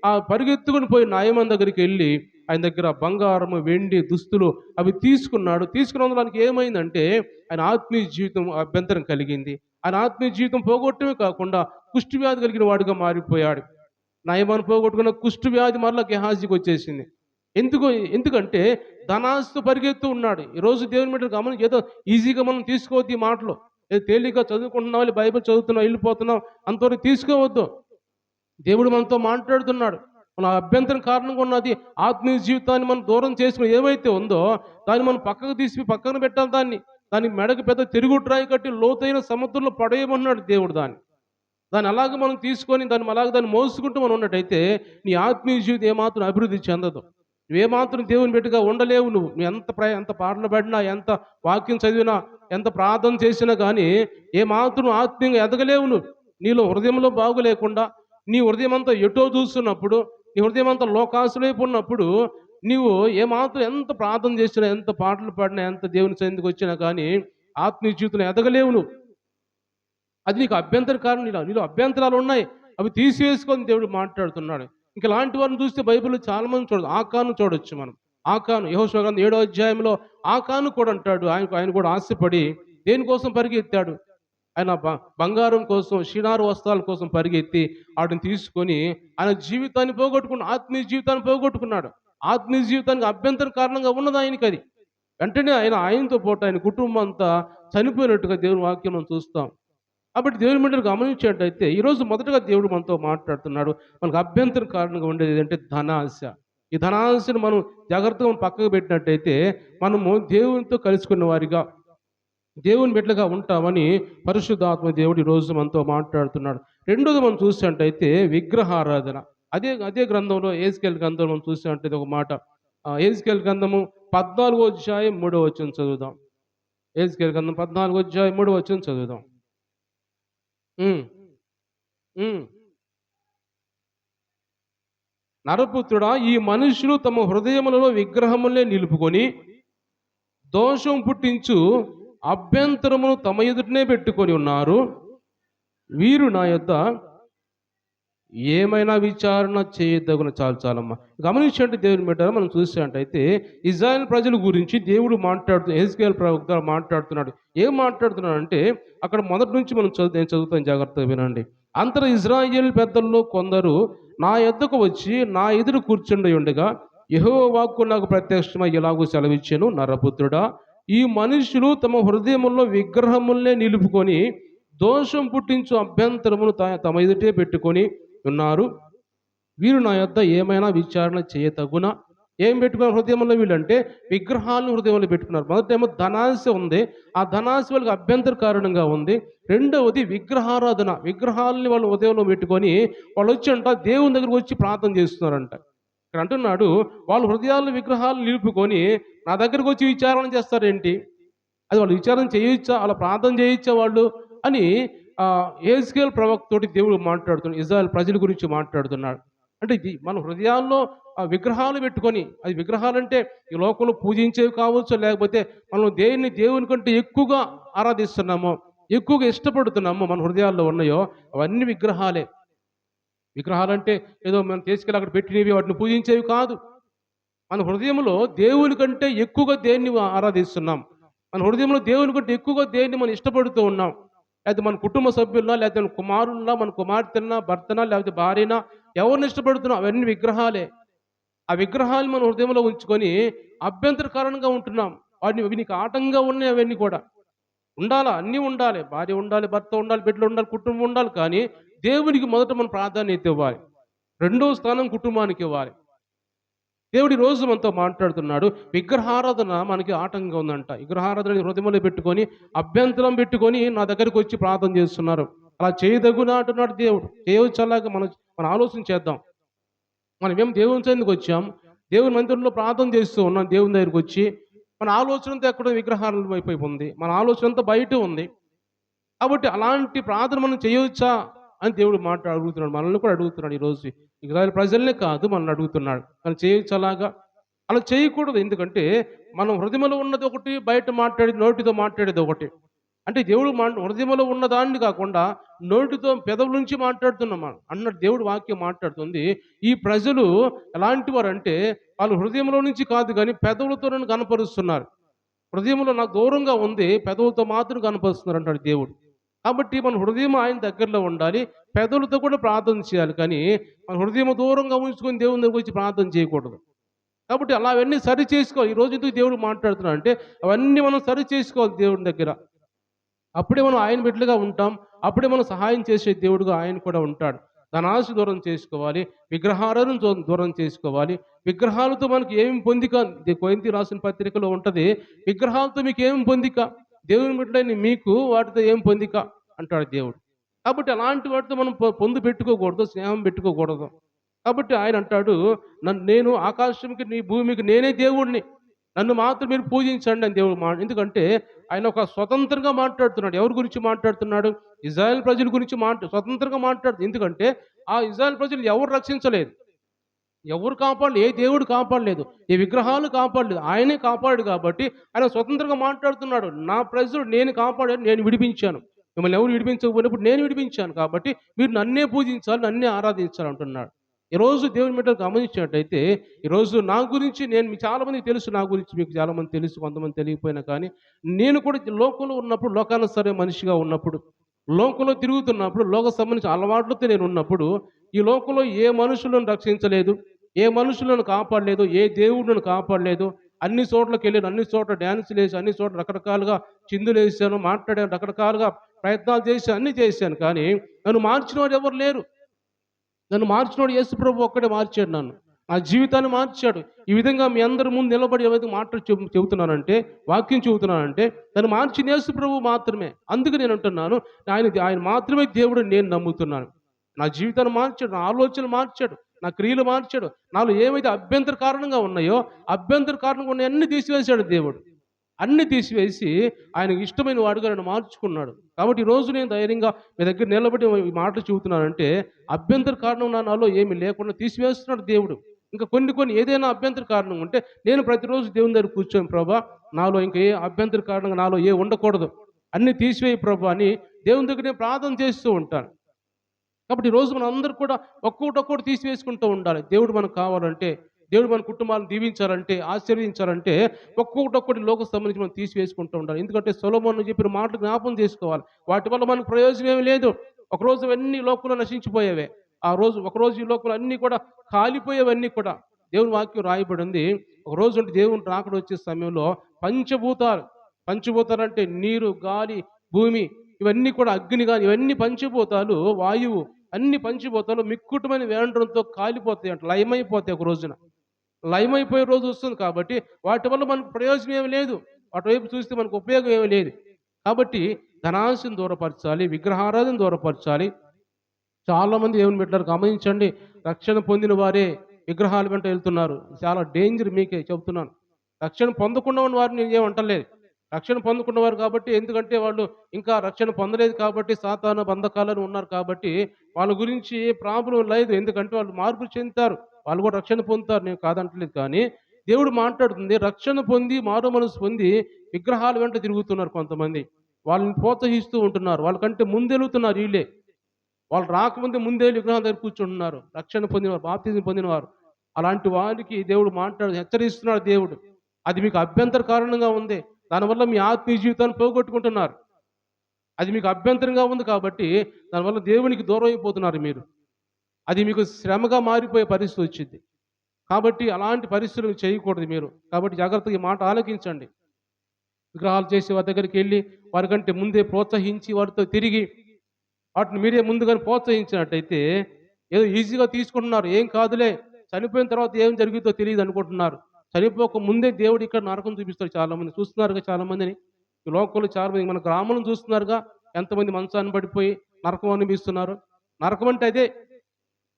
ఆ పరిగెత్తుకుని పోయి నాయమన్ దగ్గరికి వెళ్ళి ఆయన దగ్గర బంగారము, వెండి, దుస్తులు అవి తీసుకున్నాడు. తీసుకున్నందుకు ఏమైందంటే ఆయన ఆత్మీయ జీవితం అభ్యంతరం కలిగింది. ఆయన ఆత్మీయ జీవితం పోగొట్టమే కాకుండా కుష్టి వ్యాధి కలిగిన వాడిగా మారిపోయాడు. నయమాను పోగొట్టుకున్న కుష్టి వ్యాధి మరలా గెహాజీకి వచ్చేసింది. ఎందుకంటే ధనాస్తి పరిగెత్తు ఉన్నాడు. ఈరోజు దేవుని మీద గమనం ఏదో ఈజీగా మనం తీసుకోవద్దు ఈ మాటలు. ఏదో తేలిగ్గా చదువుకుంటున్నాం, బైబిల్ చదువుతున్నాం, వెళ్ళిపోతున్నాం అంతవరకు తీసుకోవద్దు. దేవుడు మనతో మాట్లాడుతున్నాడు. మన అభ్యంతరం కారణంగా ఉన్నది ఆత్మీయ జీవితాన్ని మనం దూరం చేసుకుని ఏమైతే ఉందో దాన్ని మనం పక్కకు తీసి పక్కన పెట్టాలి. దాన్ని మెడకు పెద్ద తిరుగుట్రాయి కట్టి లోతైన సముద్రంలో పడేయమన్నాడు దేవుడు. దాన్ని అలాగే మనం తీసుకొని దాన్ని మోసుకుంటూ మనం ఉన్నట్టయితే నీ ఆత్మీయ జీవితం ఏమాత్రం అభివృద్ధి చెందదు. నువ్వేమాత్రం దేవుని బిడ్డగా ఉండలేవు. నువ్వు ఎంత పాటలు పాడినా, ఎంత వాక్యం చదివినా, ఎంత ప్రార్థన చేసినా కానీ ఏమాత్రం ఆత్మీయంగా ఎదగలేవు. నీలో హృదయంలో బాగు లేకుండా, నీ హృదయం అంతా ఎటో చూస్తున్నప్పుడు, నీ హృదయం అంతా లోకాసులైపు ఉన్నప్పుడు నీవు ఏమాత్రం ఎంత ప్రార్థన చేసినా, ఎంత పాటలు పాడినా, ఎంత దేవుని సన్నిధికి వచ్చినా కానీ ఆత్మీయ జీవితంలో ఎదగలేవు నువ్వు. అది నీకు అభ్యంతర కారణం. నీలో అభ్యంతరాలు ఉన్నాయి, అవి తీసివేసుకొని దేవుడు మాట్లాడుతున్నాడు. ఇంకా లాంటి వారిని చూస్తే బైబిల్లో చాలా మంది చూడదు. ఆకాను చూడొచ్చు మనం. ఆకాను యెహోషువ గ్రంథం 7వ అధ్యాయంలో ఆకాను కూడా అంటాడు, ఆయన కూడా ఆశపడి దేనికోసం పరిగెత్తాడు. ఆయన బంగారం కోసం, షినారు వస్త్రాల కోసం పరిగెత్తి వాటిని తీసుకొని ఆయన జీవితాన్ని పోగొట్టుకున్నాడు. ఆత్మీయ జీవితాన్ని పోగొట్టుకున్నాడు. ఆత్మీయ జీవితానికి అభ్యంతరం కారణంగా ఉన్నది ఆయనకి. అది వెంటనే ఆయనతో పాటు ఆయన కుటుంబం అంతా చనిపోయినట్టుగా దేవుని వాక్యం మనం చూస్తాం. కాబట్టి దేవుని బిడ్డలు గమనించేటైతే ఈరోజు మొదటగా దేవుడు మనతో మాట్లాడుతున్నాడు. మనకు అభ్యంతరం కారణంగా ఉండేది ఏంటంటే ధనాశ. ఈ ధనాశను మనం జాగ్రత్తగా పక్కకు పెట్టినట్టయితే మనము దేవునితో కలుసుకున్న వారిగా, దేవుని బిడ్డలుగా ఉంటామని పరిశుద్ధాత్మ దేవుడు ఈరోజు మనతో మాట్లాడుతున్నాడు. రెండోది మనం చూసినట్టయితే విగ్రహారాధన. అదే గ్రంథంలో యెహెజ్కేలు గ్రంథంలో మనం చూసినట్టయితే ఒక మాట, యెహెజ్కేలు గ్రంథము 14వ అధ్యాయం 3వ వచనం చదువుదాం. యెహెజ్కేలు గ్రంథం 14వ అధ్యాయం 3వ వచనం చదువుదాం. నరపుత్రుడా, ఈ మనుషులు తమ హృదయములలో విగ్రహములే నిలుపుకొని దోషం పుట్టించు అభ్యంతరమును తమ ఎదుటనే పెట్టుకొని ఉన్నారు. వీరు నా యొద్ద ఏమైనా విచారణ చేయదగున. చాలమ్మ. గమనించండి దేవుని బిడ్డలారా, మనం చూసినట్టయితే ఇజ్రాయెల్ ప్రజల గురించి దేవుడు యెహెజ్కేలు ప్రవక్త మాట్లాడుతున్నాడు. ఏం మాట్లాడుతున్నాడు అంటే అక్కడ మొదటి నుంచి నేను చదువుతాను, జాగ్రత్తగా వినండి. అంతర ఇజ్రాయేల్ పెద్దల్లో కొందరు నా యొద్దకు వచ్చి నా ఎదురు కూర్చుండి ఉండగా యెహోవా వాక్కు నాకు ప్రత్యక్షమై ఇలాగూ సెలవిచ్చెను, నరపుత్రుడా, ఈ మనుషులు తమ హృదయముల్లో విగ్రహములనే నిలుపుకొని దోషం పుట్టించు అభ్యంతరమును తమ ఎదుటే పెట్టుకొని ఉన్నారు. వీరు నా యొద్ద ఏమైనా విచారణ చేయతగునా. ఏం పెట్టుకున్నారు హృదయంలో? వీళ్ళంటే విగ్రహాలను హృదయంలో పెట్టుకున్నారు. మొదటేమో ధనాశ ఉంది, ఆ ధనాశ వాళ్ళకి అభ్యంతర కారణంగా ఉంది. రెండవది విగ్రహారాధన. విగ్రహాలని వాళ్ళు హృదయంలో పెట్టుకొని వాళ్ళు వచ్చి దేవుని దగ్గరకు వచ్చి ప్రార్థన చేస్తున్నారంట. ఇక్కడ అంటున్నాడు, వాళ్ళు హృదయాలను విగ్రహాలను నిలుపుకొని నా దగ్గరకు వచ్చి విచారణ చేస్తారేంటి? అది వాళ్ళు విచారణ చేయొచ్చా, వాళ్ళ ప్రార్థన చేయొచ్చా వాళ్ళు అని యెహెజ్కేలు ప్రవక్తతోటి దేవుడు మాట్లాడుతున్నాడు. ఇజ్రాయెల్ ప్రజల గురించి మాట్లాడుతున్నాడు. అంటే ఇది మన హృదయాల్లో ఆ విగ్రహాలు పెట్టుకొని, అది విగ్రహాలంటే ఈ లోకంలో పూజించేవి కావచ్చు, లేకపోతే మనం దేవుని కంటే ఎక్కువగా ఆరాధిస్తున్నామో, ఎక్కువగా ఇష్టపడుతున్నామో మన హృదయాల్లో ఉన్నాయో అవన్నీ విగ్రహాలే. విగ్రహాలంటే ఏదో మనం తీసుకెళ్ళి అక్కడ పెట్టినవి వాటిని పూజించేవి కాదు. మన హృదయంలో దేవుని కంటే ఎక్కువగా దేన్ని ఆరాధిస్తున్నాం. మన హృదయంలో దేవుని కంటే ఎక్కువగా దేన్ని మనం ఇష్టపడుతూ ఉన్నాం. లేకపోతే మన కుటుంబ సభ్యులనా, లేకపోతే మన కుమారులనా, మన కుమార్తెనా, భర్తనా, లేకపోతే భార్యనా, ఎవరిని ఇష్టపడుతున్నాం అవన్నీ విగ్రహాలే. ఆ విగ్రహాలు మన హృదయంలో ఉంచుకొని అభ్యంతరకరంగా ఉంటున్నాం. వాటిని నీకు ఆటంగా ఉన్నాయి అవన్నీ కూడా. ఉండాలా, అన్నీ ఉండాలి. భార్య ఉండాలి, భర్త ఉండాలి, బిడ్డలు ఉండాలి, కుటుంబం ఉండాలి. కానీ దేవునికి మొదట మనం ప్రాధాన్యత ఇవ్వాలి. రెండో స్థానం కుటుంబానికి ఇవ్వాలి. దేవుడు ఈ రోజు మనతో మాట్లాడుతున్నాడు. విగ్రహారాధన మనకి ఆటంకంగా ఉందంట. విగ్రహారాధన హృదయంలో పెట్టుకొని, అభ్యంతరం పెట్టుకొని నా దగ్గరికి వచ్చి ప్రార్థన చేస్తున్నారు. అలా చేయదగునా అంటున్నాడు దేవుడు. చేయవచ్చు అలాగా మనం ఆలోచన చేద్దాం. మనం ఏం దేవుని సన్నిధికి వచ్చాం. దేవుని మందిరంలో ప్రార్థన చేస్తూ ఉన్నాం. దేవుని దగ్గరికి వచ్చి మన ఆలోచన అంతా ఎక్కడో విగ్రహాల వైపు ఉంది. మన ఆలోచన అంతా బయట ఉంది. కాబట్టి అలాంటి ప్రార్థన మనం చేయవచ్చా అని దేవుడు అడుగుతున్నాడు. మనల్ని కూడా అడుగుతున్నాడు ఈరోజు. ఇజ్రాయేల్ ప్రజల్నే కాదు, మనల్ని అడుగుతున్నాడు. మనం చేయొచ్చు అలాగా? అలా చేయకూడదు. ఎందుకంటే మనం హృదయంలో ఉన్నది ఒకటి, బయట మాట్లాడేది, నోటితో మాట్లాడేది ఒకటి. అంటే దేవుడు హృదయంలో ఉన్నదాన్ని కాకుండా నోటితో, పెదవుల నుంచి మాట్లాడుతున్నాం అన్నట్టు దేవుడు వాక్యం మాట్లాడుతుంది. ఈ ప్రజలు ఎలాంటి వారు అంటే వాళ్ళు హృదయంలో నుంచి కాదు కానీ పెదవులతో నన్ను కనపరుస్తున్నారు. హృదయంలో నాకు దూరంగా ఉంది, పెదవులతో మాత్రం కనపరుస్తున్నారు అంటాడు దేవుడు. కాబట్టి మన హృదయం ఆయన దగ్గరలో ఉండాలి. పెదవులతో కూడా ప్రార్థన చేయాలి. కానీ మన హృదయం దూరంగా ఉంచుకొని దేవుని దగ్గర వచ్చి ప్రార్థన చేయకూడదు. కాబట్టి అలా అవన్నీ సరి చేసుకోవాలి. ఈరోజు ఎందుకు దేవుడు మాట్లాడుతున్నాడు అంటే అవన్నీ మనం సరి చేసుకోవాలి దేవుని దగ్గర. అప్పుడే మనం ఆయన బిడ్డలుగా ఉంటాం. అప్పుడే మనం సహాయం చేసే దేవుడుగా ఆయన కూడా ఉంటాడు. ధనాశ దూరం చేసుకోవాలి, విగ్రహాలను దూరం చేసుకోవాలి. విగ్రహాలతో మనకి ఏమి పొందిక, కొరింథీ రాసిన పత్రికలో ఉంటుంది. విగ్రహాలతో మీకు ఏమి పొందిక, దేవుని బిడ్డలైన మీకు వాటితో ఏం పొందిక అంటాడు దేవుడు. కాబట్టి అలాంటి వాటితో మనం పొందు పెట్టుకోకూడదు, స్నేహం పెట్టుకోకూడదు. కాబట్టి ఆయన అంటాడు, నేను ఆకాశంకి నీ భూమికి నేనే దేవుడిని, నన్ను మాత్రం మీరు పూజించండి అని దేవుడు ఎందుకంటే ఆయన ఒక స్వతంత్రంగా మాట్లాడుతున్నాడు. ఎవరి గురించి మాట్లాడుతున్నాడు? ఇజ్రాయెల్ ప్రజల గురించి స్వతంత్రంగా మాట్లాడుతుంది. ఎందుకంటే ఆ ఇజ్రాయెల్ ప్రజలు ఎవరు రక్షించలేదు, ఎవరు కాపాడలేదు, ఏ దేవుడు కాపాడలేదు, ఏ విగ్రహాలు కాపాడలేదు, ఆయనే కాపాడు. కాబట్టి ఆయన స్వతంత్రంగా మాట్లాడుతున్నాడు. నా ప్రజలు నేను కాపాడాను, నేను విడిపించాను, మిమ్మల్ని ఎవరు విడిపించకపోయినప్పుడు నేను విడిపించాను. కాబట్టి మీరు నన్నే పూజించాలి, నన్నే ఆరాధించాలి అంటున్నాడు. ఈరోజు దేవుని బిడ్డలు గమనించినట్టయితే ఈరోజు నా గురించి చాలామందికి తెలుసు, నా గురించి మీకు చాలామంది తెలుసు, కొంతమంది తెలియకపోయినా కానీ నేను కూడా లోకంలో ఉన్నప్పుడు, లోకానుసరే మనిషిగా ఉన్నప్పుడు, లోకంలో తిరుగుతున్నప్పుడు, లోక సంబంధించిన అలవాట్లతో నేను ఉన్నప్పుడు ఈ లోకంలో ఏ మనుషులను రక్షించలేదు, ఏ మనుషులను కాపాడలేదు, ఏ దేవుడిని కాపాడలేదు. అన్ని చోట్లకి వెళ్ళాను, అన్ని చోట్ల డ్యాన్సులు వేసి, అన్ని చోట్ల రకరకాలుగా చిందులు వేసాను, మాట్లాడాను, రకరకాలుగా ప్రయత్నాలు చేశాను, అన్నీ చేశాను. కానీ నన్ను మార్చిన వారు ఎవరు లేరు. నన్ను మార్చినోడు యేసు ప్రభు ఒక్కడే మార్చాడు నన్ను. నా జీవితాన్ని మార్చాడు. ఈ విధంగా మీ అందరి ముందు నిలబడి ఏవైతే మాటలు చెబుతున్నానంటే, వాక్యం చెబుతున్నానంటే నన్ను మార్చిన యేసు ప్రభు మాత్రమే. అందుకు నేను అంటున్నాను, ఆయన మాత్రమే దేవుడు నేను నమ్ముతున్నాను. నా జీవితాన్ని మార్చాడు, నా ఆలోచనలు మార్చాడు, నా క్రియలు మార్చాడు. నాలో ఏమైతే అభ్యంతర కారణంగా ఉన్నాయో అభ్యంతర కారణంగా ఉన్న అన్ని తీసివేశాడు దేవుడు. అన్ని తీసివేసి ఆయనకు ఇష్టమైన వాడుగా నన్ను మార్చుకున్నాడు. కాబట్టి ఈరోజు నేను ధైర్యంగా మీ దగ్గర నిలబడి ఈ మాటలు చెబుతున్నానంటే అభ్యంతర కారణం నాలో ఏమి లేకుండా తీసివేస్తున్నాడు దేవుడు. ఇంకా కొన్ని ఏదైనా అభ్యంతర కారణం ఉంటే నేను ప్రతిరోజు దేవుని దగ్గర కూర్చొని, ప్రభా నాలో ఇంకా ఏ అభ్యంతర కారణంగా నాలో ఏ ఉండకూడదు, అన్ని తీసివేయి ప్రభా అని దేవుని దగ్గర నేను ప్రార్థన చేస్తూ ఉంటాను. కాబట్టి ఈరోజు మనం అందరూ కూడా ఒక్కొక్కటి తీసివేసుకుంటూ ఉండాలి. దేవుడు మనకు కావాలంటే, దేవుడు మన కుటుంబాలను దీవించాలంటే, ఆశీర్వదించాలంటే ఒక్కొక్కటి లోక సంబంధించి మనం తీసివేసుకుంటూ ఉండాలి. ఎందుకంటే సొలొమోను చెప్పిన మాటలు జ్ఞాపకం చేసుకోవాలి. వాటి వల్ల మనకు ప్రయోజనం ఏమి లేదు. ఒకరోజు అవన్నీ లోకంలో నశించిపోయేవే. ఒకరోజు ఈ లోకంలో అన్నీ కూడా కాలిపోయేవన్నీ కూడా. దేవుని వాక్యం రాయబడి ఉంది. ఒకరోజు అంటే దేవుని రాకడ వచ్చే సమయంలో పంచభూతాలు అంటే నీరు, గాలి, భూమి, ఇవన్నీ కూడా, అగ్ని కానీ, ఇవన్నీ పంచభూతాలు, వాయువు, అన్ని పంచభూతాలు మిక్కుటమైన వేండ్రంతో కాలిపోతాయి అంట, లయమైపోతాయి. ఒక రోజున లయమైపోయే రోజు వస్తుంది. కాబట్టి వాటి వల్ల మనకు ప్రయోజనం ఏమి లేదు, వాటి వైపు చూస్తే మనకు ఉపయోగం ఏమి లేదు. కాబట్టి ధనాశను దూరపరచాలి, విగ్రహారాధన దూరపరచాలి. చాలామంది దేవుని బిడ్డలు గమనించండి, రక్షణ పొందిన వారే విగ్రహాల వెంట వెళ్తున్నారు. చాలా డేంజర్, మీకే చెబుతున్నాను. రక్షణ పొందకుండా ఉన్న వారిని నేను ఏమంటలేదు. రక్షణ పొందుకున్నవారు కాబట్టి, ఎందుకంటే వాళ్ళు ఇంకా రక్షణ పొందలేదు కాబట్టి, సాతాను బంధకాలను ఉన్నారు కాబట్టి, వాళ్ళ గురించి ఏ ప్రాబ్లం లేదు. ఎందుకంటే వాళ్ళు మార్పు చెందుతారు. వాళ్ళు కూడా రక్షణ పొందుతారు. నేను కాదంటలేదు. కానీ దేవుడు మాట్లాడుతుంది, రక్షణ పొంది, మారు మనసు పొంది విగ్రహాల వెంట తిరుగుతున్నారు కొంతమంది. వాళ్ళని ప్రోత్సహిస్తూ ఉంటున్నారు. వాళ్ళకంటే ముందెలుగుతున్నారు ఈళ్ళే. వాళ్ళు రాకముందే ముందే విగ్రహాల దగ్గర కూర్చుంటున్నారు. రక్షణ పొందినవారు, బాప్తిజం పొందినవారు. అలాంటి వారికి దేవుడు హెచ్చరిస్తున్నాడు దేవుడు. అది మీకు అభ్యంతర కారణంగా ఉంది. దానివల్ల మీ ఆత్మీయ జీవితాన్ని పోగొట్టుకుంటున్నారు. అది మీకు అభ్యంతరంగా ఉంది కాబట్టి, దానివల్ల దేవునికి దూరం అయిపోతున్నారు మీరు. అది మీకు శ్రమగా మారిపోయే పరిస్థితి వచ్చింది. కాబట్టి అలాంటి పరిస్థితులు చేయకూడదు మీరు. కాబట్టి జాగ్రత్తగా ఈ మాట ఆలకించండి. విగ్రహాలు చేసే వారి దగ్గరికి వెళ్ళి, వారికంటే ముందే ప్రోత్సహించి, వారితో తిరిగి, వాటిని మీరే ముందుగానే ప్రోత్సహించినట్టయితే, ఏదో ఈజీగా తీసుకుంటున్నారు. ఏం కాదులే, చనిపోయిన తర్వాత ఏం జరుగుతుందో తెలియదు అనుకుంటున్నారు. చనిపోక ముందే దేవుడు ఇక్కడ నరకం చూపిస్తాడు. చాలామంది చూస్తున్నారుగా, చాలామందిని ఈ లోకంలో చాలామంది మన గ్రామంలో చూస్తున్నారుగా, ఎంతమంది మంచాన్ని పడిపోయి నరకం అనిపిస్తున్నారు. నరకం అంటే అదే.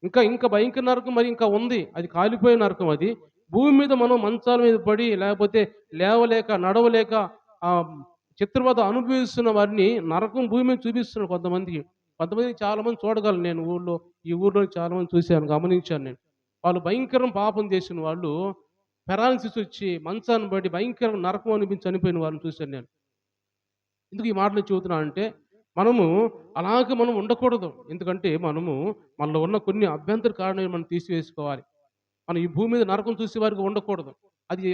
ఇంకా ఇంకా భయంకర నరకం మరి ఇంకా ఉంది. అది కాలిపోయే నరకం అది. భూమి మీద మనం మంచాల మీద పడి, లేకపోతే లేవలేక, నడవలేక చిత్రవద అనుభవిస్తున్న వారిని నరకం భూమి మీద చూపిస్తున్నారు కొంతమందికి. కొంతమందికి చాలామంది చూడగలను నేను ఈ ఊర్లో చాలామంది చూశాను, గమనించాను నేను. వాళ్ళు భయంకరం పాపం చేసిన వాళ్ళు పెరాలసిస్ వచ్చి మంచాన్ని పడి భయంకరంగా నరకం అనిపించి చనిపోయిన వాళ్ళని చూశాను నేను. ఎందుకు ఈ మాటలు చెబుతున్నానంటే, మనము అలాగే మనం ఉండకూడదు. ఎందుకంటే మనలో ఉన్న కొన్ని అభ్యంతర కారణాలు మనం తీసివేసుకోవాలి. మనం ఈ భూమి మీద నరకం చూసే వారికి ఉండకూడదు. అది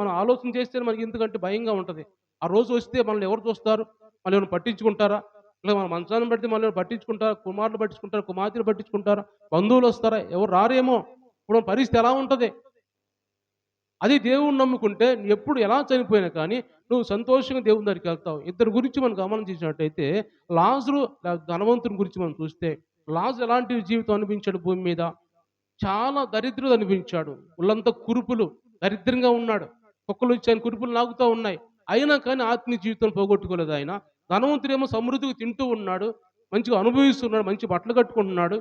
మనం ఆలోచన చేస్తే మనకి ఎందుకంటే భయంగా ఉంటది. ఆ రోజు వస్తే మనల్ని ఎవరు చూస్తారు? మనల్ని పట్టించుకుంటారా? లేదా మన మంచాన్ని పెడితే మనల్ని పట్టించుకుంటారా? కుమారులు పట్టించుకుంటారా? కుమార్తెలు పట్టించుకుంటారా? బంధువులు వస్తారా? ఎవరు రారేమో! ఇప్పుడు పరిస్థితి ఎలా ఉంటది? అది దేవుణ్ణి నమ్ముకుంటే ఎప్పుడు ఎలా చనిపోయినా కానీ నువ్వు సంతోషంగా దేవుని దగ్గరికి వెళ్తావు. ఇద్దరి గురించి మనం గమనం చేసినట్టయితే, లాజరు ధనవంతుని గురించి మనం చూస్తే, లాజరు ఎలాంటి జీవితం అనిపించాడు భూమి మీద? చాలా దరిద్రుడు అనిపించాడు. ఒళ్ళంతా కురుపులు, దరిద్రంగా ఉన్నాడు. కుక్కలు వచ్చి ఆయన కురుపులు లాగుతూ ఉన్నాయి. అయినా కానీ ఆత్మీయ జీవితం పోగొట్టుకోలేదు ఆయన. ధనవంతుడేమో సమృద్ధిగా తింటూ ఉన్నాడు, మంచిగా అనుభవిస్తున్నాడు, మంచి బట్టలు కట్టుకుంటున్నాడు.